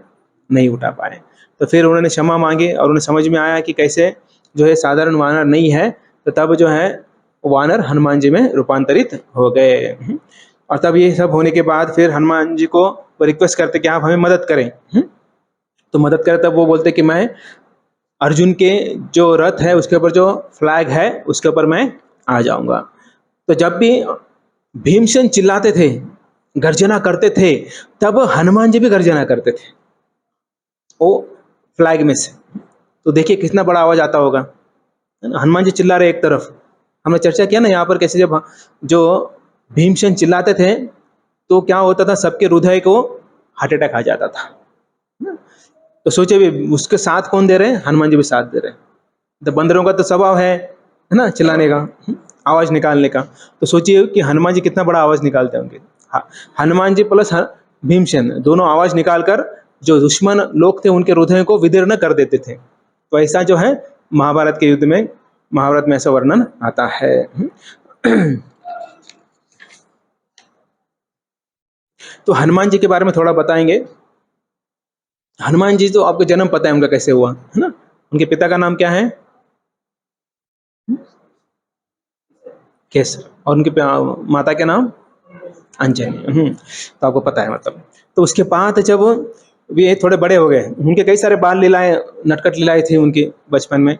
नहीं उठा पाए। तो फिर उन्होंने क्षमा मांगी और उन्हें समझ में आया कि कैसे जो है साधारण वानर नहीं है। तो तब जो है वानर हनुमान जी में रूपांतरित हो गए। और तब ये सब होने के बाद फिर हनुमान जी को रिक्वेस्ट करते कि आप हमें मदद करें। तो मदद करें, तब वो बोलते कि मैं अर्जुन के जो रथ है उसके ऊपर जो फ्लैग है उसके ऊपर मैं आ जाऊंगा। तो जब भी भीमसेन चिल्लाते थे, गर्जना करते थे, तब हनुमान जी भी गर्जना करते थे वो फ्लैग में से। तो देखिए कितना बड़ा आवाज आता होगा। हनुमान जी चिल्ला रहे एक तरफ, हमने चर्चा किया ना यहाँ पर कैसे जब जो भीमसेन चिल्लाते थे तो क्या होता था, सबके हृदय को हार्ट अटैक आ जाता था। तो सोचे भी उसके साथ कौन दे रहे हैं? हनुमान जी भी साथ दे रहे हैं। तो बंदरों का तो स्वभाव है ना चिल्लाने का, आवाज निकालने का। तो सोचिए कि हनुमान जी कितना बड़ा आवाज निकालते होंगे। हनुमान जी प्लस भीमसेन दोनों आवाज निकालकर जो दुश्मन लोग थे उनके हृदय को विदीर्ण कर देते थे। तो ऐसा जो है महाभारत के युद्ध में, महाभारत में ऐसा वर्णन आता है। तो हनुमान जी के बारे में थोड़ा बताएंगे। हनुमान जी तो आपको जन्म पता है उनका कैसे हुआ, है ना? उनके पिता का नाम क्या है? केसर। और उनके माता के नाम अंजनी। तो आपको पता है मतलब। तो उसके बाद जब वे थोड़े बड़े हो गए, उनके कई सारे बाल लीलाएं, नटखट लीलाएं थी उनके बचपन में,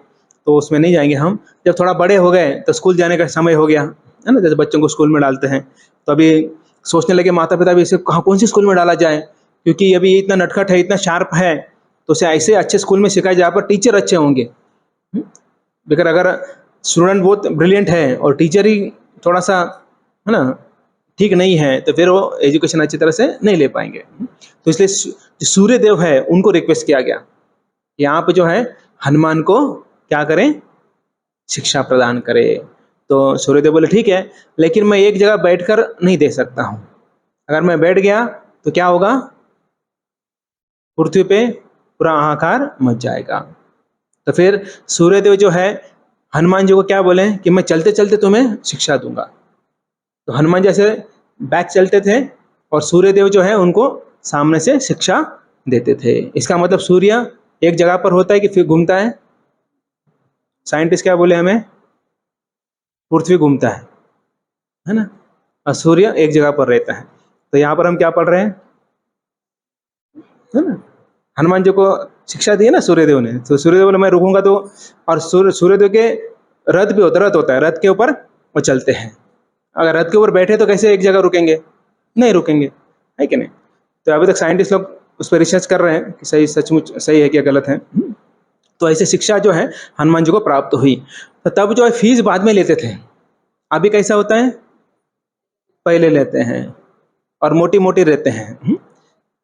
तो उसमें नहीं जाएंगे हम। जब थोड़ा बड़े हो गए तो स्कूल जाने का समय हो गया, है ना? जैसे बच्चों को स्कूल में डालते हैं, तो अभी सोचने लगे माता पिता भी इसे कहाँ कौन सी स्कूल में डाला जाए, क्योंकि अभी इतना नटखट है, इतना शार्प है, तो उसे ऐसे अच्छे स्कूल में सिखाया जहाँ पर टीचर अच्छे होंगे। लेकिन अगर स्टूडेंट बहुत ब्रिलियंट है और टीचर ही थोड़ा सा, है ना, ठीक नहीं है, तो फिर वो एजुकेशन अच्छी तरह से नहीं ले पाएंगे। तो इसलिए जो सूर्य देव है उनको रिक्वेस्ट किया गया कि आप जो है हनुमान को क्या करें, शिक्षा प्रदान करें। तो सूर्यदेव बोले ठीक है, लेकिन मैं एक जगह बैठकर नहीं दे सकता हूँ। अगर मैं बैठ गया तो क्या होगा, पृथ्वी पे पूरा हाहाकार मच जाएगा। तो फिर सूर्यदेव जो है हनुमान जी को क्या बोले कि मैं चलते चलते तुम्हें शिक्षा दूंगा। तो हनुमान जैसे बैक चलते थे और सूर्यदेव जो है उनको सामने से शिक्षा देते थे। इसका मतलब सूर्य एक जगह पर होता है कि फिर घूमता है? साइंटिस्ट क्या बोले हमें? पृथ्वी घूमता है ना, और सूर्य एक जगह पर रहता है। तो यहाँ पर हम क्या पढ़ रहे हैं, है ना? हनुमान जी को शिक्षा दी है ना सूर्यदेव ने। तो सूर्यदेव बोले मैं रुकूंगा तो, और सूर्यदेव के रथ भी होता, रथ होता है, रथ के ऊपर वो चलते हैं। अगर रथ के ऊपर बैठे तो कैसे एक जगह रुकेंगे? नहीं रुकेंगे, है कि नहीं? तो अभी तक साइंटिस्ट लोग उस पर रिसर्च कर रहे हैं कि सही, सचमुच सही है क्या गलत है। तो ऐसे शिक्षा जो है हनुमान जी को प्राप्त हुई। तो तब जो है फीस बाद में लेते थे, अभी कैसा होता है, पहले लेते हैं और मोटी मोटी रहते हैं।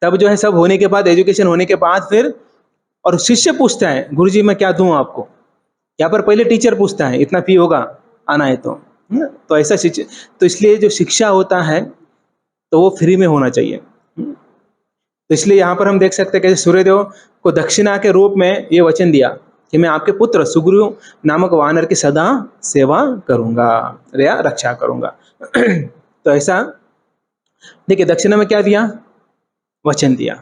तब जो है सब होने के बाद, एजुकेशन होने के बाद फिर, और शिष्य पूछता है गुरु जी मैं क्या दूं आपको। यहाँ पर पहले टीचर पूछता है इतना फी होगा, आना है तो। तो ऐसा शिक्षा, तो इसलिए जो शिक्षा होता है तो वो फ्री में होना चाहिए। तो इसलिए यहाँ पर हम देख सकते हैं कि सूर्यदेव को दक्षिणा के रूप में ये वचन दिया कि मैं आपके पुत्र सुग्रीव नामक वानर की सदा सेवा करूंगा या रक्षा करूंगा। तो ऐसा देखिए, दक्षिणा में क्या दिया, वचन दिया।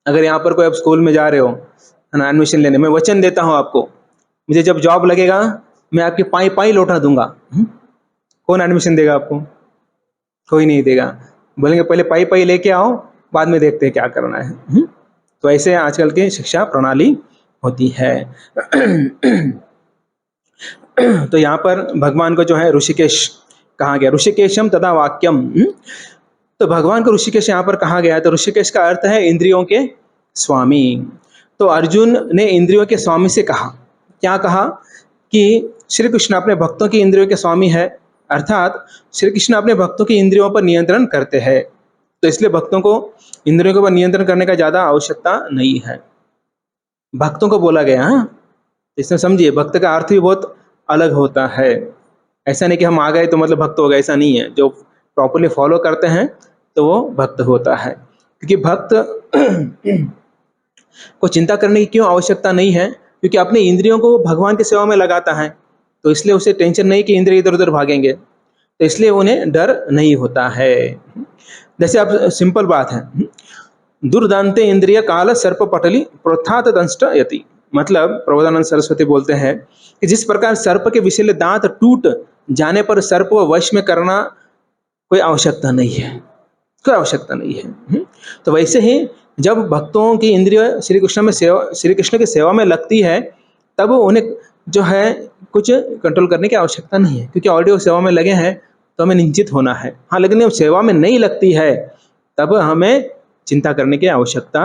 अगर यहाँ पर कोई आप स्कूल में जा रहे हो, है ना, एडमिशन लेने, मैं वचन देता हूँ आपको, मुझे जब जॉब लगेगा मैं आपकी पाई पाई लौटा दूंगा। कौन एडमिशन देगा आपको? कोई नहीं देगा, बोलेंगे पहले पाई पाई लेके आओ, बाद में देखते हैं क्या करना है। तो ऐसे आजकल की शिक्षा प्रणाली होती है। तो यहाँ पर भगवान को जो है ऋषिकेश कहा गया, ऋषिकेशम तथा वाक्यम। तो भगवान को ऋषिकेश यहाँ पर कहा गया है। तो ऋषिकेश का अर्थ है इंद्रियों के स्वामी। तो अर्जुन ने इंद्रियों के स्वामी से कहा, क्या कहा कि श्री कृष्ण अपने भक्तों की इंद्रियों के स्वामी है, अर्थात श्री कृष्ण अपने भक्तों की इंद्रियों पर नियंत्रण करते हैं। तो इसलिए भक्तों को इंद्रियों के ऊपर नियंत्रण करने का ज्यादा आवश्यकता नहीं है, भक्तों को बोला गया। हाँ, इसमें समझिए भक्त का अर्थ भी बहुत अलग होता है। ऐसा नहीं कि हम आ गए तो मतलब भक्त हो गए, ऐसा नहीं है। जो प्रॉपरली फॉलो करते हैं तो वो भक्त होता है। क्योंकि भक्त को चिंता करने की क्यों आवश्यकता नहीं है, क्योंकि अपने इंद्रियों को भगवान की सेवा में लगाता है। तो इसलिए उसे टेंशन नहीं कि इंद्रिय इधर उधर भागेंगे, तो इसलिए उन्हें डर नहीं होता है। जैसे आप, सिंपल बात है, दुर्दांते इंद्रिय काल सर्प पटली प्रोत्थात दंष्ट यति। मतलब प्रबोधानंद सरस्वती बोलते हैं कि जिस प्रकार सर्प के विषैले दांत टूट जाने पर सर्प को वश में करना कोई आवश्यकता नहीं है, कोई आवश्यकता नहीं है। तो वैसे ही जब भक्तों की इंद्रिय श्री कृष्ण में सेवा, श्री कृष्ण की सेवा में लगती है, तब उन्हें जो है कुछ कंट्रोल करने की आवश्यकता नहीं है, क्योंकि ऑलरेडी वो सेवा में लगे हैं, तो हमें निश्चित होना है। हाँ, लेकिन जब सेवा में नहीं लगती है तब हमें चिंता करने की आवश्यकता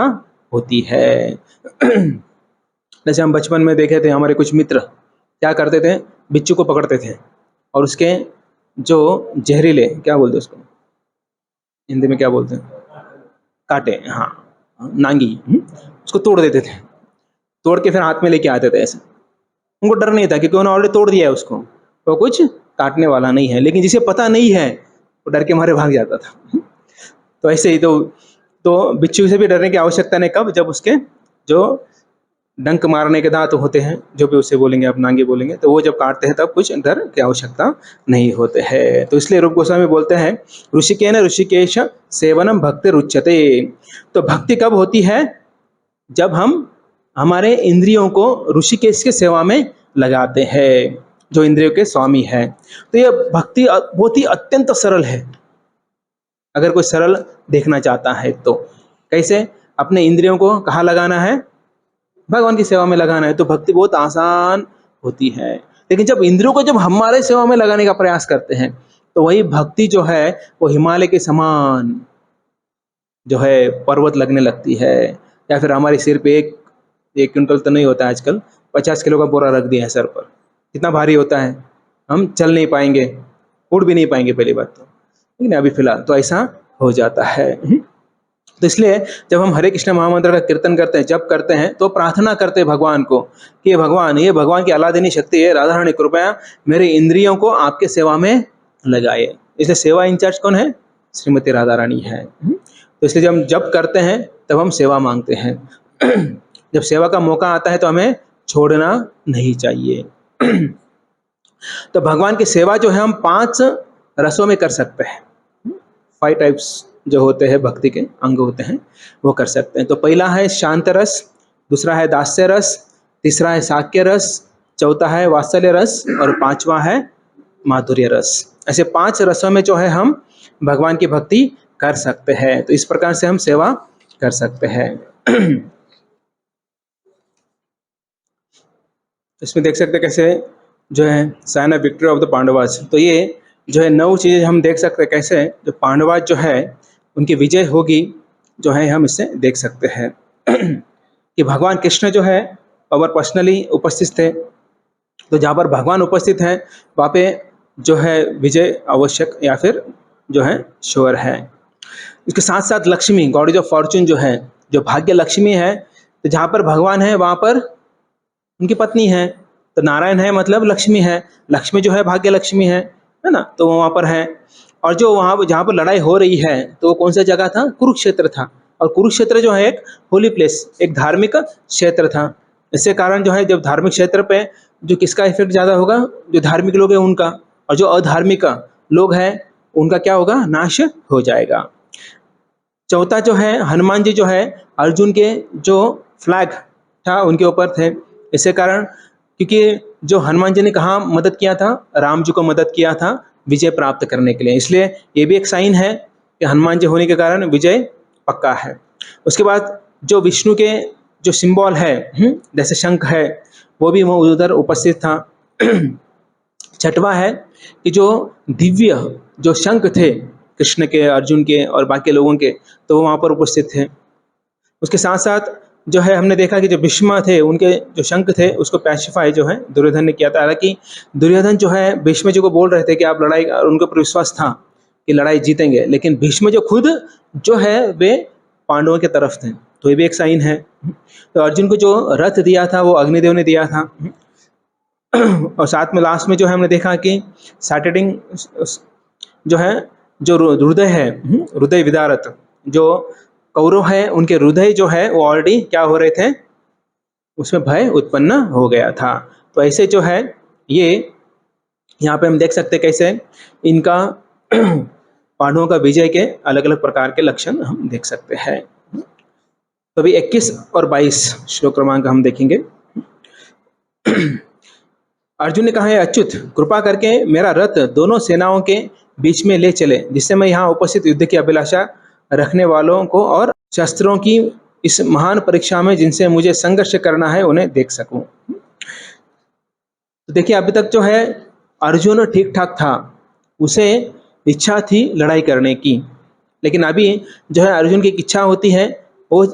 होती है। जैसे हम बचपन में देखे थे, हमारे कुछ मित्र क्या करते थे, बिच्छू को पकड़ते थे और उसके जो जहरीले, क्या बोलते हैं उसको हिंदी में, क्या बोलते हैं, कांटे, हाँ, नांगी, उसको तोड़ देते थे। तोड़ के फिर हाथ में लेके आते थे ऐसे। उनको डर नहीं था क्योंकि उन्होंने ऑलरेडी तोड़ दिया है उसको, वो कुछ काटने वाला नहीं है। लेकिन जिसे पता नहीं है वो डर के मारे भाग जाता था। तो ऐसे ही तो बिच्छू से भी डरने की आवश्यकता नहीं, कब, जब उसके जो डंक मारने के दांत होते हैं, जो भी उसे बोलेंगे आप नांगे बोलेंगे, तो वो जब काटते हैं तब कुछ डर की आवश्यकता नहीं होते हैं। तो इसलिए रूप गोस्वामी बोलते हैं ऋषिकेन ऋषिकेश सेवनम भक्ति रुच्यते। तो भक्ति कब होती है? जब हम हमारे इंद्रियों को ऋषिकेश के सेवा में लगाते हैं, जो इंद्रियों के स्वामी है। तो यह भक्ति बहुत ही अत्यंत सरल है। अगर कोई सरल देखना चाहता है तो कैसे अपने इंद्रियों को कहाँ लगाना है? भगवान की सेवा में लगाना है। तो भक्ति बहुत आसान होती है। लेकिन जब इंद्रियों को जब हमारे सेवा में लगाने का प्रयास करते हैं तो वही भक्ति जो है वो हिमालय के समान जो है पर्वत लगने लगती है। या फिर हमारे सिर पे एक क्विंटल तो नहीं होता आजकल, 50 किलो का बोरा रख दिया है सर पर, कितना भारी होता है, हम चल नहीं पाएंगे, उड़ भी नहीं पाएंगे पहली बात तो, लेकिन अभी फिलहाल तो ऐसा हो जाता है। तो इसलिए जब हम हरे कृष्ण महामंत्र का कीर्तन करते हैं, जप करते हैं, तो प्रार्थना करते हैं भगवान को कि ये भगवान की अलादीनी शक्ति है, राधा रानी कृपया मेरे इंद्रियों को आपके सेवा में लगाए। इसलिए सेवा इंचार्ज कौन है? श्रीमती राधा रानी है। तो इसलिए जब हम जप करते हैं तब हम सेवा मांगते हैं। जब सेवा का मौका आता है तो हमें छोड़ना नहीं चाहिए। तो भगवान की सेवा जो है हम 5 रसों में कर सकते हैं। 5 टाइप्स जो होते हैं भक्ति के अंग होते हैं वो कर सकते हैं। तो पहला है शांत रस, दूसरा है दास्य रस, तीसरा है साक्य रस, चौथा है वात्सल्य रस और 5वां है माधुर्य रस। ऐसे 5 रसों में जो है हम भगवान की भक्ति कर सकते हैं। तो इस प्रकार से हम सेवा कर सकते हैं। इसमें देख सकते हैं कैसे जो है sign of victory of the Pandavas. तो ये जो है 9 चीजें हम देख सकते हैं कैसे जो पांडवास जो है उनकी विजय होगी, जो है हम इससे देख सकते हैं कि भगवान कृष्ण जो है और पर्सनली उपस्थित थे। तो जहाँ पर भगवान उपस्थित हैं वहाँ पे जो है विजय आवश्यक या फिर जो है श्योर है। इसके साथ साथ लक्ष्मी, गॉडेज ऑफ फॉर्चून जो है, जो भाग्य लक्ष्मी है, तो जहाँ पर भगवान है वहाँ पर उनकी पत्नी है। तो नारायण है मतलब लक्ष्मी है, लक्ष्मी जो है भाग्य लक्ष्मी है ना, तो वहाँ पर है। और जो वहाँ जहाँ पर लड़ाई हो रही है तो वो कौन सा जगह था? कुरुक्षेत्र था। और कुरुक्षेत्र जो है एक होली प्लेस, एक धार्मिक क्षेत्र था। इसके कारण जो है जब धार्मिक क्षेत्र पे जो किसका इफेक्ट ज़्यादा होगा? जो धार्मिक लोग हैं उनका, और जो अधार्मिक लोग हैं उनका क्या होगा? नाश हो जाएगा। चौथा जो है हनुमान जी जो है अर्जुन के जो फ्लैग था उनके ऊपर थे। इसके कारण क्योंकि जो हनुमान जी ने कहाँ मदद किया था? राम जी को मदद किया था विजय प्राप्त करने के लिए। इसलिए ये भी एक साइन है कि हनुमान जी होने के कारण विजय पक्का है। उसके बाद जो विष्णु के जो सिंबल है जैसे शंख है वो भी वो उधर उपस्थित था। छठवां है कि जो दिव्य जो शंख थे कृष्ण के, अर्जुन के और बाकी लोगों के, तो वो वहाँ पर उपस्थित थे। उसके साथ साथ जो है हमने देखा कि जो भीष्म थे उनके जो शंख थे उसको पैसिफाई जो है दुर्योधन ने किया था। हालांकि दुर्योधन जो है भीष्म जी को बोल रहे थे कि आप लड़ाई, और उनके ऊपर विश्वास था कि लड़ाई जीतेंगे, लेकिन भीष्म जो खुद जो है वे पांडवों के तरफ थे। तो ये भी एक साइन है। तो अर्जुन को जो रथ दिया था वो अग्निदेव ने दिया था। और साथ में लास्ट में जो है हमने देखा कि सैटरडिंग जो है जो हृदय है, हृदय विदारत जो कौरव है उनके हृदय जो है वो ऑलरेडी क्या हो रहे थे? उसमें भय उत्पन्न हो गया था। तो ऐसे जो है ये यहाँ पे हम देख सकते कैसे इनका पांडवों का विजय के अलग अलग प्रकार के लक्षण हम देख सकते हैं। तो अभी 21 और 22 श्लोक क्रमांक हम देखेंगे। अर्जुन ने कहा है अच्युत कृपा करके मेरा रथ दोनों सेनाओं के बीच में ले चले, जिससे मैं यहाँ उपस्थित युद्ध की अभिलाषा रखने वालों को और शस्त्रों की इस महान परीक्षा में जिनसे मुझे संघर्ष करना है उन्हें देख सकूं। तो देखिए अभी तक जो है अर्जुन ठीक ठाक था, उसे इच्छा थी लड़ाई करने की, लेकिन अभी जो है अर्जुन की इच्छा होती है, वो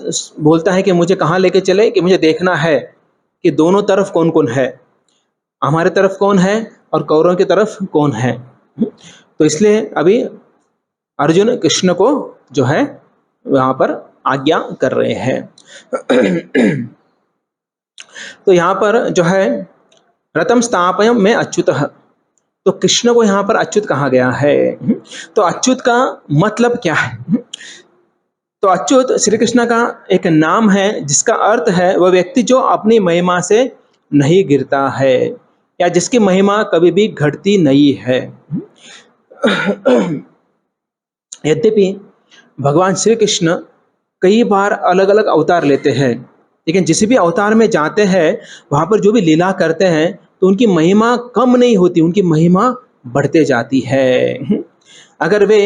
बोलता है कि मुझे कहाँ लेके चले, कि मुझे देखना है कि दोनों तरफ कौन कौन है, हमारे तरफ कौन है और कौरवों की तरफ कौन है। तो इसलिए अभी अर्जुन कृष्ण को जो है वहाँ पर आज्ञा कर रहे हैं। तो यहाँ पर जो है रतम स्थापयम में अच्युतः, तो कृष्ण को यहाँ पर अच्युत कहा गया है। तो अच्युत का मतलब क्या है? तो अच्युत श्री कृष्ण का एक नाम है जिसका अर्थ है वह व्यक्ति जो अपनी महिमा से नहीं गिरता है या जिसकी महिमा कभी भी घटती नहीं है। यद्यपि भगवान श्री कृष्ण कई बार अलग अलग अवतार लेते हैं, लेकिन जिस भी अवतार में जाते हैं वहाँ पर जो भी लीला करते हैं तो उनकी महिमा कम नहीं होती, उनकी महिमा बढ़ते जाती है। अगर वे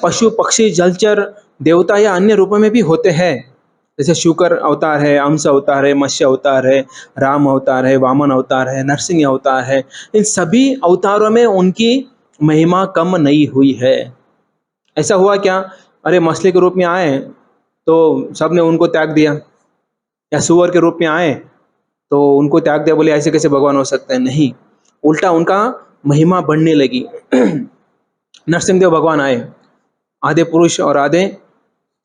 पशु पक्षी जलचर देवता या अन्य रूपों में भी होते हैं, जैसे शुकर अवतार है, अंश अवतार है, मत्स्य अवतार है, राम अवतार है, वामन अवतार है, नरसिंह अवतार है, इन सभी अवतारों में उनकी महिमा कम नहीं हुई है। ऐसा हुआ क्या, अरे मछली के रूप में आए तो सबने उनको त्याग दिया, या सुअर के रूप में आए तो उनको त्याग दिया, बोले ऐसे कैसे भगवान हो सकते हैं? नहीं, उल्टा उनका महिमा बढ़ने लगी। नरसिंहदेव भगवान आए, आधे पुरुष और आधे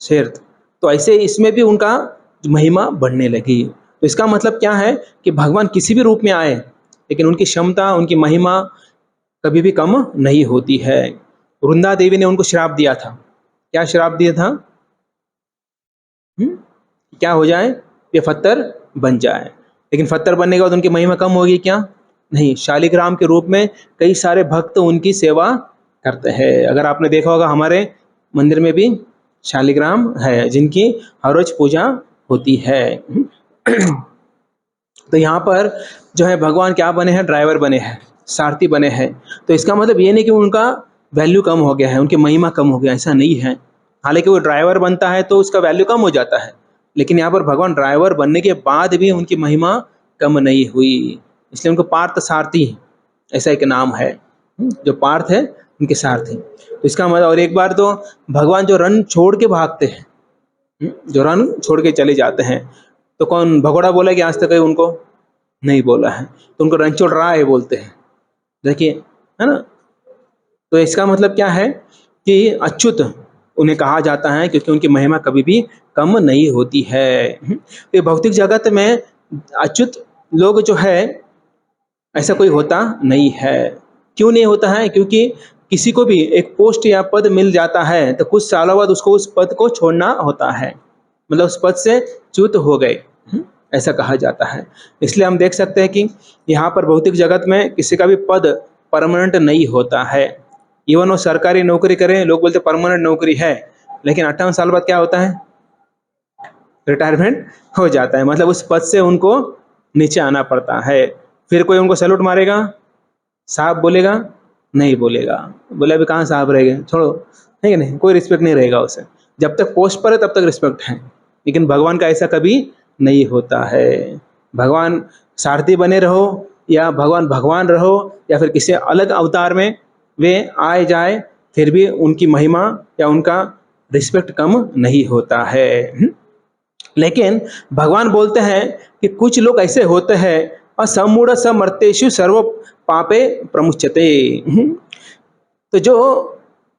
शेर, तो ऐसे इसमें भी उनका महिमा बढ़ने लगी। तो इसका मतलब क्या है कि भगवान किसी भी रूप में आए लेकिन उनकी क्षमता, उनकी महिमा कभी भी कम नहीं होती है। वृंदा देवी ने उनको श्राप दिया था। क्या श्राप दिया था? क्या हो जाए? ये पत्थर बन जाए। लेकिन पत्थर बनने के बाद उनकी महिमा कम होगी क्या? नहीं, शालिग्राम के रूप में कई सारे भक्त उनकी सेवा करते हैं। अगर आपने देखा होगा हमारे मंदिर में भी शालिग्राम है जिनकी हर रोज पूजा होती है। तो यहाँ पर जो है भगवान क्या बने हैं? ड्राइवर बने हैं, सारथी बने हैं। तो इसका मतलब ये नहीं कि उनका वैल्यू कम हो गया है, उनकी महिमा कम हो गया, ऐसा नहीं है। हालांकि वो ड्राइवर बनता है तो उसका वैल्यू कम हो जाता है, लेकिन यहाँ पर भगवान ड्राइवर बनने के बाद भी उनकी महिमा कम नहीं हुई, इसलिए उनको पार्थ सारथी ऐसा एक नाम है। जो पार्थ है उनके सारथी। तो इसका मतलब, और एक बार तो भगवान जो रन छोड़ के भागते हैं, जो रन छोड़ के चले जाते हैं, तो कौन भगोड़ा बोला कि आज तक उनको नहीं बोला है, तो उनको रन छोड़ रहा है बोलते हैं, देखिए, है ना। तो इसका मतलब क्या है कि अच्युत उन्हें कहा जाता है क्योंकि उनकी महिमा कभी भी कम नहीं होती है। तो भौतिक जगत में अच्युत लोग जो है ऐसा कोई होता नहीं है। क्यों नहीं होता है? क्योंकि किसी को भी एक पोस्ट या पद मिल जाता है तो कुछ सालों बाद उसको उस पद को छोड़ना होता है, मतलब उस पद से च्युत हो गए, ऐसा कहा जाता है। इसलिए हम देख सकते हैं कि यहाँ पर भौतिक जगत में किसी का भी पद परमानेंट नहीं होता है। इवन वो सरकारी नौकरी करें, लोग बोलते परमानेंट नौकरी है, लेकिन 58 साल बाद क्या होता है? रिटायरमेंट हो जाता है, मतलब उस पद से उनको नीचे आना पड़ता है। फिर कोई उनको सैल्यूट मारेगा, साहब बोलेगा? नहीं बोलेगा, बोले अभी कहाँ साहब रह गए, छोड़ो, है कि नहीं? कोई रिस्पेक्ट नहीं रहेगा उसे। जब तक पोस्ट पर है तब तक रिस्पेक्ट है, लेकिन भगवान का ऐसा कभी नहीं होता है। भगवान सारथी बने रहो या भगवान भगवान रहो या फिर किसी अलग अवतार में वे आए जाए, फिर भी उनकी महिमा या उनका रिस्पेक्ट कम नहीं होता है। लेकिन भगवान बोलते हैं कि कुछ लोग ऐसे होते हैं, असमूढ़ समर्तेषु सर्व पापे प्रमुच्यते। तो जो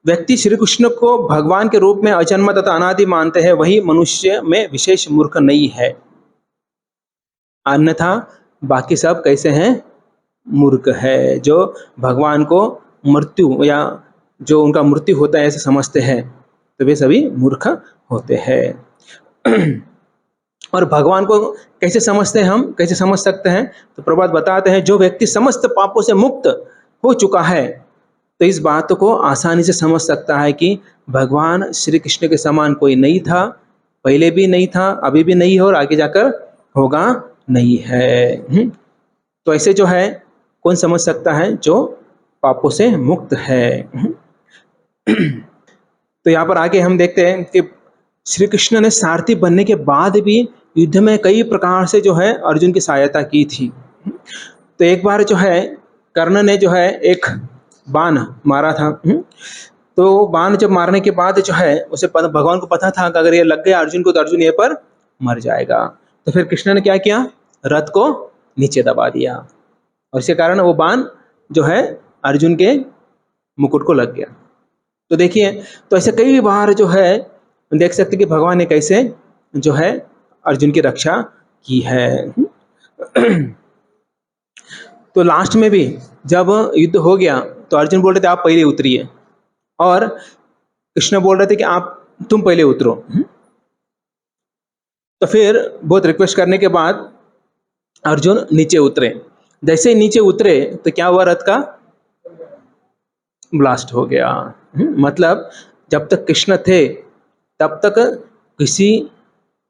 व्यक्ति श्री कृष्ण को भगवान के रूप में अजन्मा तथा अनादि मानते हैं वही मनुष्य में विशेष मूर्ख नहीं है, अन्यथा बाकी सब कैसे हैं? मूर्ख है। जो भगवान को मृत्यु या जो उनका मृत्यु होता है ऐसे समझते हैं तो वे सभी मूर्ख होते हैं। और भगवान को कैसे समझते हैं, हम कैसे समझ सकते हैं? तो प्रभुपाद बताते हैं, जो व्यक्ति समस्त पापों से मुक्त हो चुका है तो इस बात को आसानी से समझ सकता है कि भगवान श्री कृष्ण के समान कोई नहीं था, पहले भी नहीं था, अभी भी नहीं है और आगे जाकर होगा नहीं है। तो ऐसे जो है कौन समझ सकता है? जो पापों से मुक्त है। तो यहाँ पर आगे हम देखते हैं कि श्री कृष्ण ने सारथी बनने के बाद भी युद्ध में कई प्रकार से जो है अर्जुन की सहायता की थी। तो एक बार जो है कर्ण ने जो है एक बाण मारा था, तो बाण जब मारने के बाद जो है उसे भगवान को पता था कि अगर ये लग गया अर्जुन को तो अर्जुन ये पर मर जाएगा। तो फिर कृष्ण ने क्या किया? रथ को नीचे दबा दिया और इसके कारण वो बाण जो है अर्जुन के मुकुट को लग गया। तो देखिए, तो ऐसे कई बार जो है देख सकते कि भगवान ने कैसे जो है अर्जुन की रक्षा की है। तो लास्ट में भी जब युद्ध हो गया तो अर्जुन बोल रहे थे आप पहले उतरिए और कृष्ण बोल रहे थे कि तुम पहले उतरो। तो फिर बहुत रिक्वेस्ट करने के बाद अर्जुन नीचे उतरे। जैसे ही नीचे उतरे तो क्या हुआ, रथ का ब्लास्ट हो गया। मतलब जब तक कृष्ण थे तब तक किसी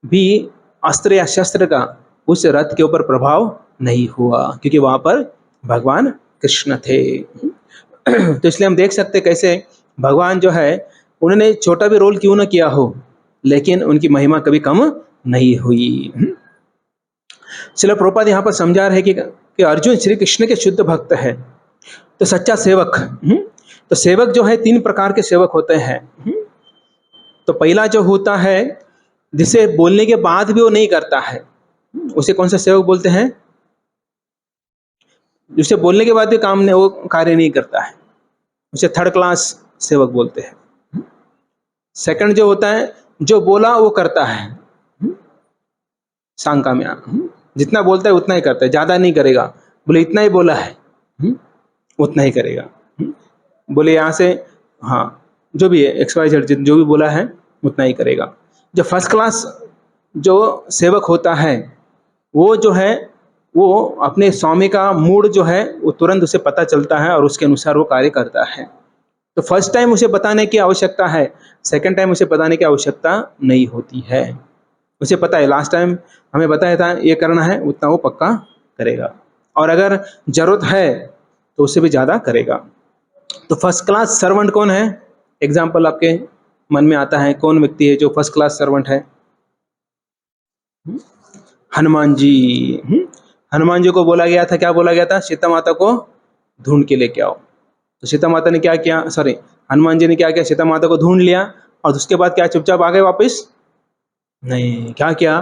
भी अस्त्र या शस्त्र का उस रथ के ऊपर प्रभाव नहीं हुआ, क्योंकि वहां पर भगवान कृष्ण थे। तो इसलिए हम देख सकते कैसे भगवान जो है, उन्होंने छोटा भी रोल क्यों ना किया हो, लेकिन उनकी महिमा कभी कम नहीं हुई। श्रील प्रभुपाद यहाँ पर समझा रहे कि अर्जुन श्री कृष्ण के शुद्ध भक्त है, तो सच्चा सेवक। तो सेवक जो है 3 प्रकार के सेवक होते हैं। तो पहला जो होता है, जिसे बोलने के बाद भी वो नहीं करता है, उसे कौन सा सेवक बोलते हैं? जिसे बोलने के बाद भी काम नहीं, वो कार्य नहीं करता है, उसे थर्ड क्लास सेवक बोलते हैं। सेकंड जो होता है, जो बोला वो करता है, सांकाम्या, जितना बोलता है उतना ही करता है, ज्यादा नहीं करेगा। बोले इतना ही बोला है, उतना ही करेगा। बोले यहाँ से, हाँ जो भी है XYZ जो भी बोला है उतना ही करेगा। जो फर्स्ट क्लास जो सेवक होता है, वो जो है वो अपने स्वामी का मूड जो है वो तुरंत उसे पता चलता है और उसके अनुसार वो कार्य करता है। तो फर्स्ट टाइम उसे बताने की आवश्यकता है, सेकंड टाइम उसे बताने की आवश्यकता नहीं होती है। उसे पता है लास्ट टाइम हमें बताया था ये करना है, उतना वो पक्का करेगा, और अगर जरूरत है तो उससे भी ज़्यादा करेगा। तो फर्स्ट क्लास सर्वेंट कौन है? एग्जाम्पल आपके मन में आता है, कौन व्यक्ति है जो फर्स्ट क्लास सर्वेंट है? हनुमान जी। हनुमान जी को बोला गया था, क्या बोला गया था? सीता माता को ढूंढ के लेके आओ। तो सीता माता ने क्या किया, सॉरी हनुमान जी ने क्या किया, सीता माता को ढूंढ लिया और उसके बाद क्या चुपचाप आ गए वापस? नहीं, क्या किया,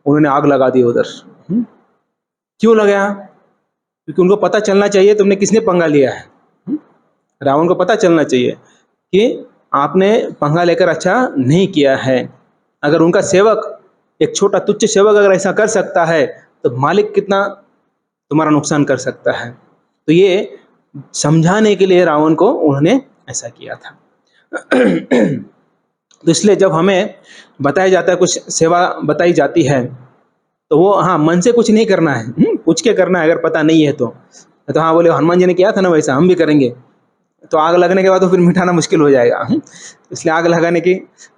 उन्होंने आग लगा दी उधर। क्यों लगाया? क्योंकि उनको पता चलना चाहिए तुमने किसने पंगा लिया है। रावण को पता चलना चाहिए कि आपने पंगा लेकर अच्छा नहीं किया है। अगर उनका सेवक, एक छोटा तुच्छ सेवक अगर ऐसा कर सकता है, तो मालिक कितना तुम्हारा नुकसान कर सकता है। तो ये समझाने के लिए रावण को उन्होंने ऐसा किया था। तो इसलिए जब हमें बताया जाता है, कुछ सेवा बताई जाती है, तो वो हाँ मन से कुछ नहीं करना है, पूछ के करना है। अगर पता नहीं है तो हाँ बोले हनुमान जी ने किया था ना वैसा हम भी करेंगे, तो आग लगने के बाद तो फिर मिटाना मुश्किल हो जाएगा। इसलिए आग लगाने की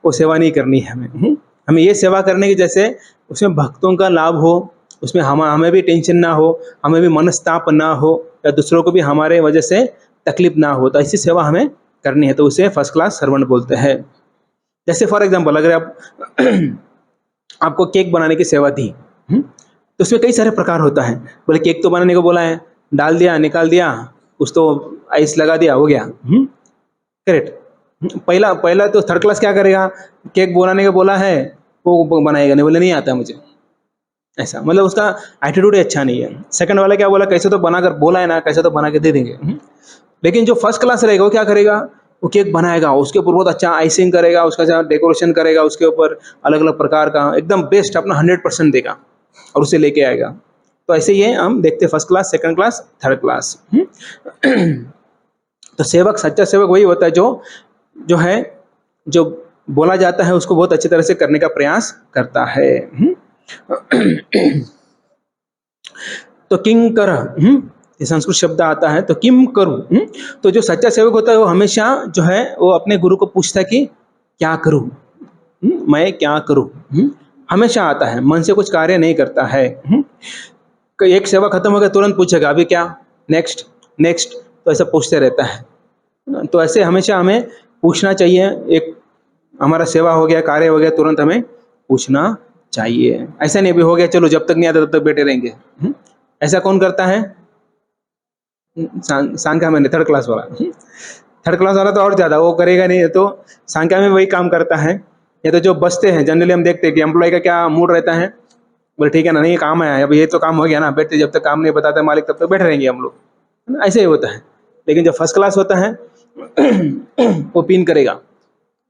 वो सेवा नहीं करनी है हमें। हमें ये सेवा करने की जैसे उसमें भक्तों का लाभ हो, उसमें हमें भी टेंशन ना हो, हमें भी मनस्ताप ना हो, या दूसरों को भी हमारे वजह से तकलीफ ना हो, तो ऐसी सेवा हमें करनी है। तो उसे फर्स्ट क्लास सर्वेंट बोलते हैं। जैसे फॉर एग्जाम्पल अगर आप आपको केक बनाने की सेवा दी, तो उसमें कई सारे प्रकार होता है। बोले केक तो बनाने को बोला है, डाल दिया, निकाल दिया, कुछ तो आइस लगा दिया, हो गया। करेक्ट। पहला पहला तो थर्ड क्लास क्या करेगा, केक बनाने का बोला है वो बनाएगा नहीं, बोले नहीं आता मुझे, ऐसा मतलब उसका एटीट्यूड ही अच्छा नहीं है। सेकंड वाला क्या बोला, कैसे तो बनाकर बोला है ना, कैसे तो बना के दे देंगे। लेकिन जो फर्स्ट क्लास रहेगा वो क्या करेगा, वो केक बनाएगा, उसके ऊपर बहुत अच्छा आइसिंग करेगा, उसका डेकोरेशन करेगा, उसके ऊपर अलग अलग प्रकार का एकदम बेस्ट अपना 100% देगा और उसे लेके आएगा। तो ऐसे ही हम देखते हैं first class, second class, third class. तो सेवक, सच्चा सेवक वही होता है जो है, जो बोला जाता है उसको बहुत अच्छी तरह से करने का प्रयास करता है। तो किंग कर, ये संस्कृत शब्द आता है, तो किम करूं। तो जो सच्चा सेवक होता है वो हमेशा जो है वो अपने गुरु को पूछता है कि क्या करूं, मैं क्या करूं। हमेशा आता है, मन से कुछ कार्य नहीं करता है। एक सेवा खत्म हो गया तुरंत पूछेगा अभी क्या, नेक्स्ट नेक्स्ट, तो ऐसा पूछते रहता है। तो ऐसे हमेशा हमें पूछना चाहिए। एक हमारा सेवा हो गया, कार्य हो गया, तुरंत हमें पूछना चाहिए। ऐसा नहीं भी हो गया चलो जब तक नहीं आता तब तक बैठे रहेंगे। ऐसा कौन करता है? सांख्या में थर्ड क्लास वाला। थर्ड क्लास वाला तो और ज्यादा वो करेगा नहीं, तो सांख्या में वही काम करता है। ये तो जो बचते हैं जनरली हम देखते हैं कि एम्प्लॉय का क्या मूड रहता है, बोले ठीक है ना, नहीं काम है अब, ये तो काम हो गया ना, बैठते जब तक काम नहीं बताता मालिक तब तक बैठे रहेंगे हम लोग, है ना, ऐसे ही होता है। लेकिन जो फर्स्ट क्लास होता है वो पिन करेगा,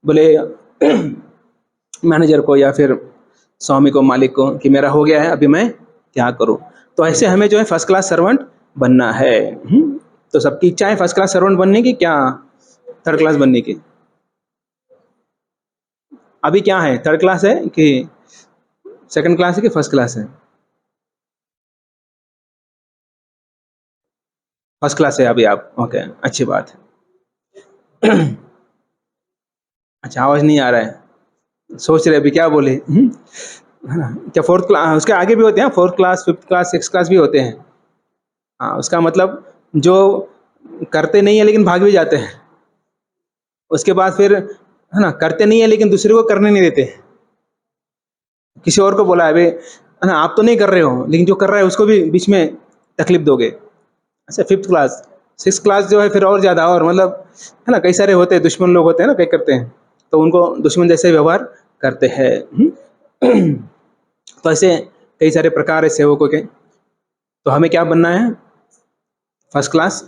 बोले मैनेजर को या फिर स्वामी को, मालिक को, कि मेरा हो गया है अभी मैं क्या करूं। तो ऐसे हमें जो है फर्स्ट क्लास सर्वेंट बनना है। तो सबकी इच्छा है फर्स्ट क्लास सर्वेंट बनने की, क्या थर्ड क्लास बनने की? अभी क्या है, थर्ड क्लास है कि सेकंड क्लास है कि फर्स्ट क्लास है? फर्स्ट क्लास है अभी आप, ओके, अच्छी बात है। अच्छा, आवाज नहीं आ रहा है, सोच रहे अभी क्या बोले। है ना? क्या फोर्थ क्लास, उसके आगे भी होते हैं, fourth class, fifth class, six class भी होते हैं। हाँ, उसका मतलब जो करते नहीं है लेकिन भाग भी जाते हैं, उसके बाद फिर है ना, करते नहीं है लेकिन दूसरे को करने नहीं देते, किसी और को बोला है, है ना, आप तो नहीं कर रहे हो लेकिन जो कर रहा है उसको भी बीच में तकलीफ दोगे। अच्छा, फिफ्थ क्लास, सिक्स क्लास जो है फिर और ज़्यादा, और मतलब है ना, कई सारे होते हैं दुश्मन लोग होते हैं ना, कई करते हैं, तो उनको दुश्मन जैसे व्यवहार करते हैं। तो ऐसे कई सारे प्रकार है सेवकों के। तो हमें क्या बनना है? फर्स्ट क्लास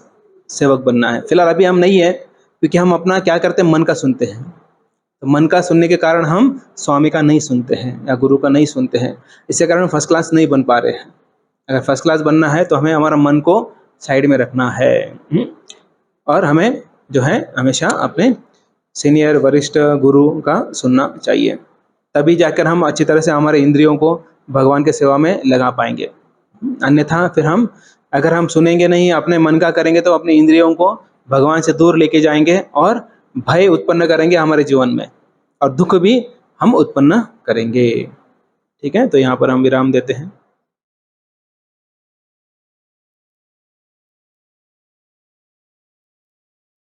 सेवक बनना है। फिलहाल अभी हम नहीं है, क्योंकि हम अपना क्या करते हैं, मन का सुनते हैं। तो मन का सुनने के कारण हम स्वामी का नहीं सुनते हैं या गुरु का नहीं सुनते हैं, इसके कारण फर्स्ट क्लास नहीं बन पा रहे हैं। अगर फर्स्ट क्लास बनना है तो हमें हमारा मन को साइड में रखना है, और हमें जो है हमेशा अपने सीनियर वरिष्ठ गुरु का सुनना चाहिए, तभी जाकर हम अच्छी तरह से हमारे इंद्रियों को भगवान के सेवा में लगा पाएंगे। अन्यथा फिर हम, अगर हम सुनेंगे नहीं, अपने मन का करेंगे, तो अपनी इंद्रियों को भगवान से दूर लेके जाएंगे और भय उत्पन्न करेंगे हमारे जीवन में, और दुख भी हम उत्पन्न करेंगे। ठीक है, तो यहाँ पर हम विराम देते हैं।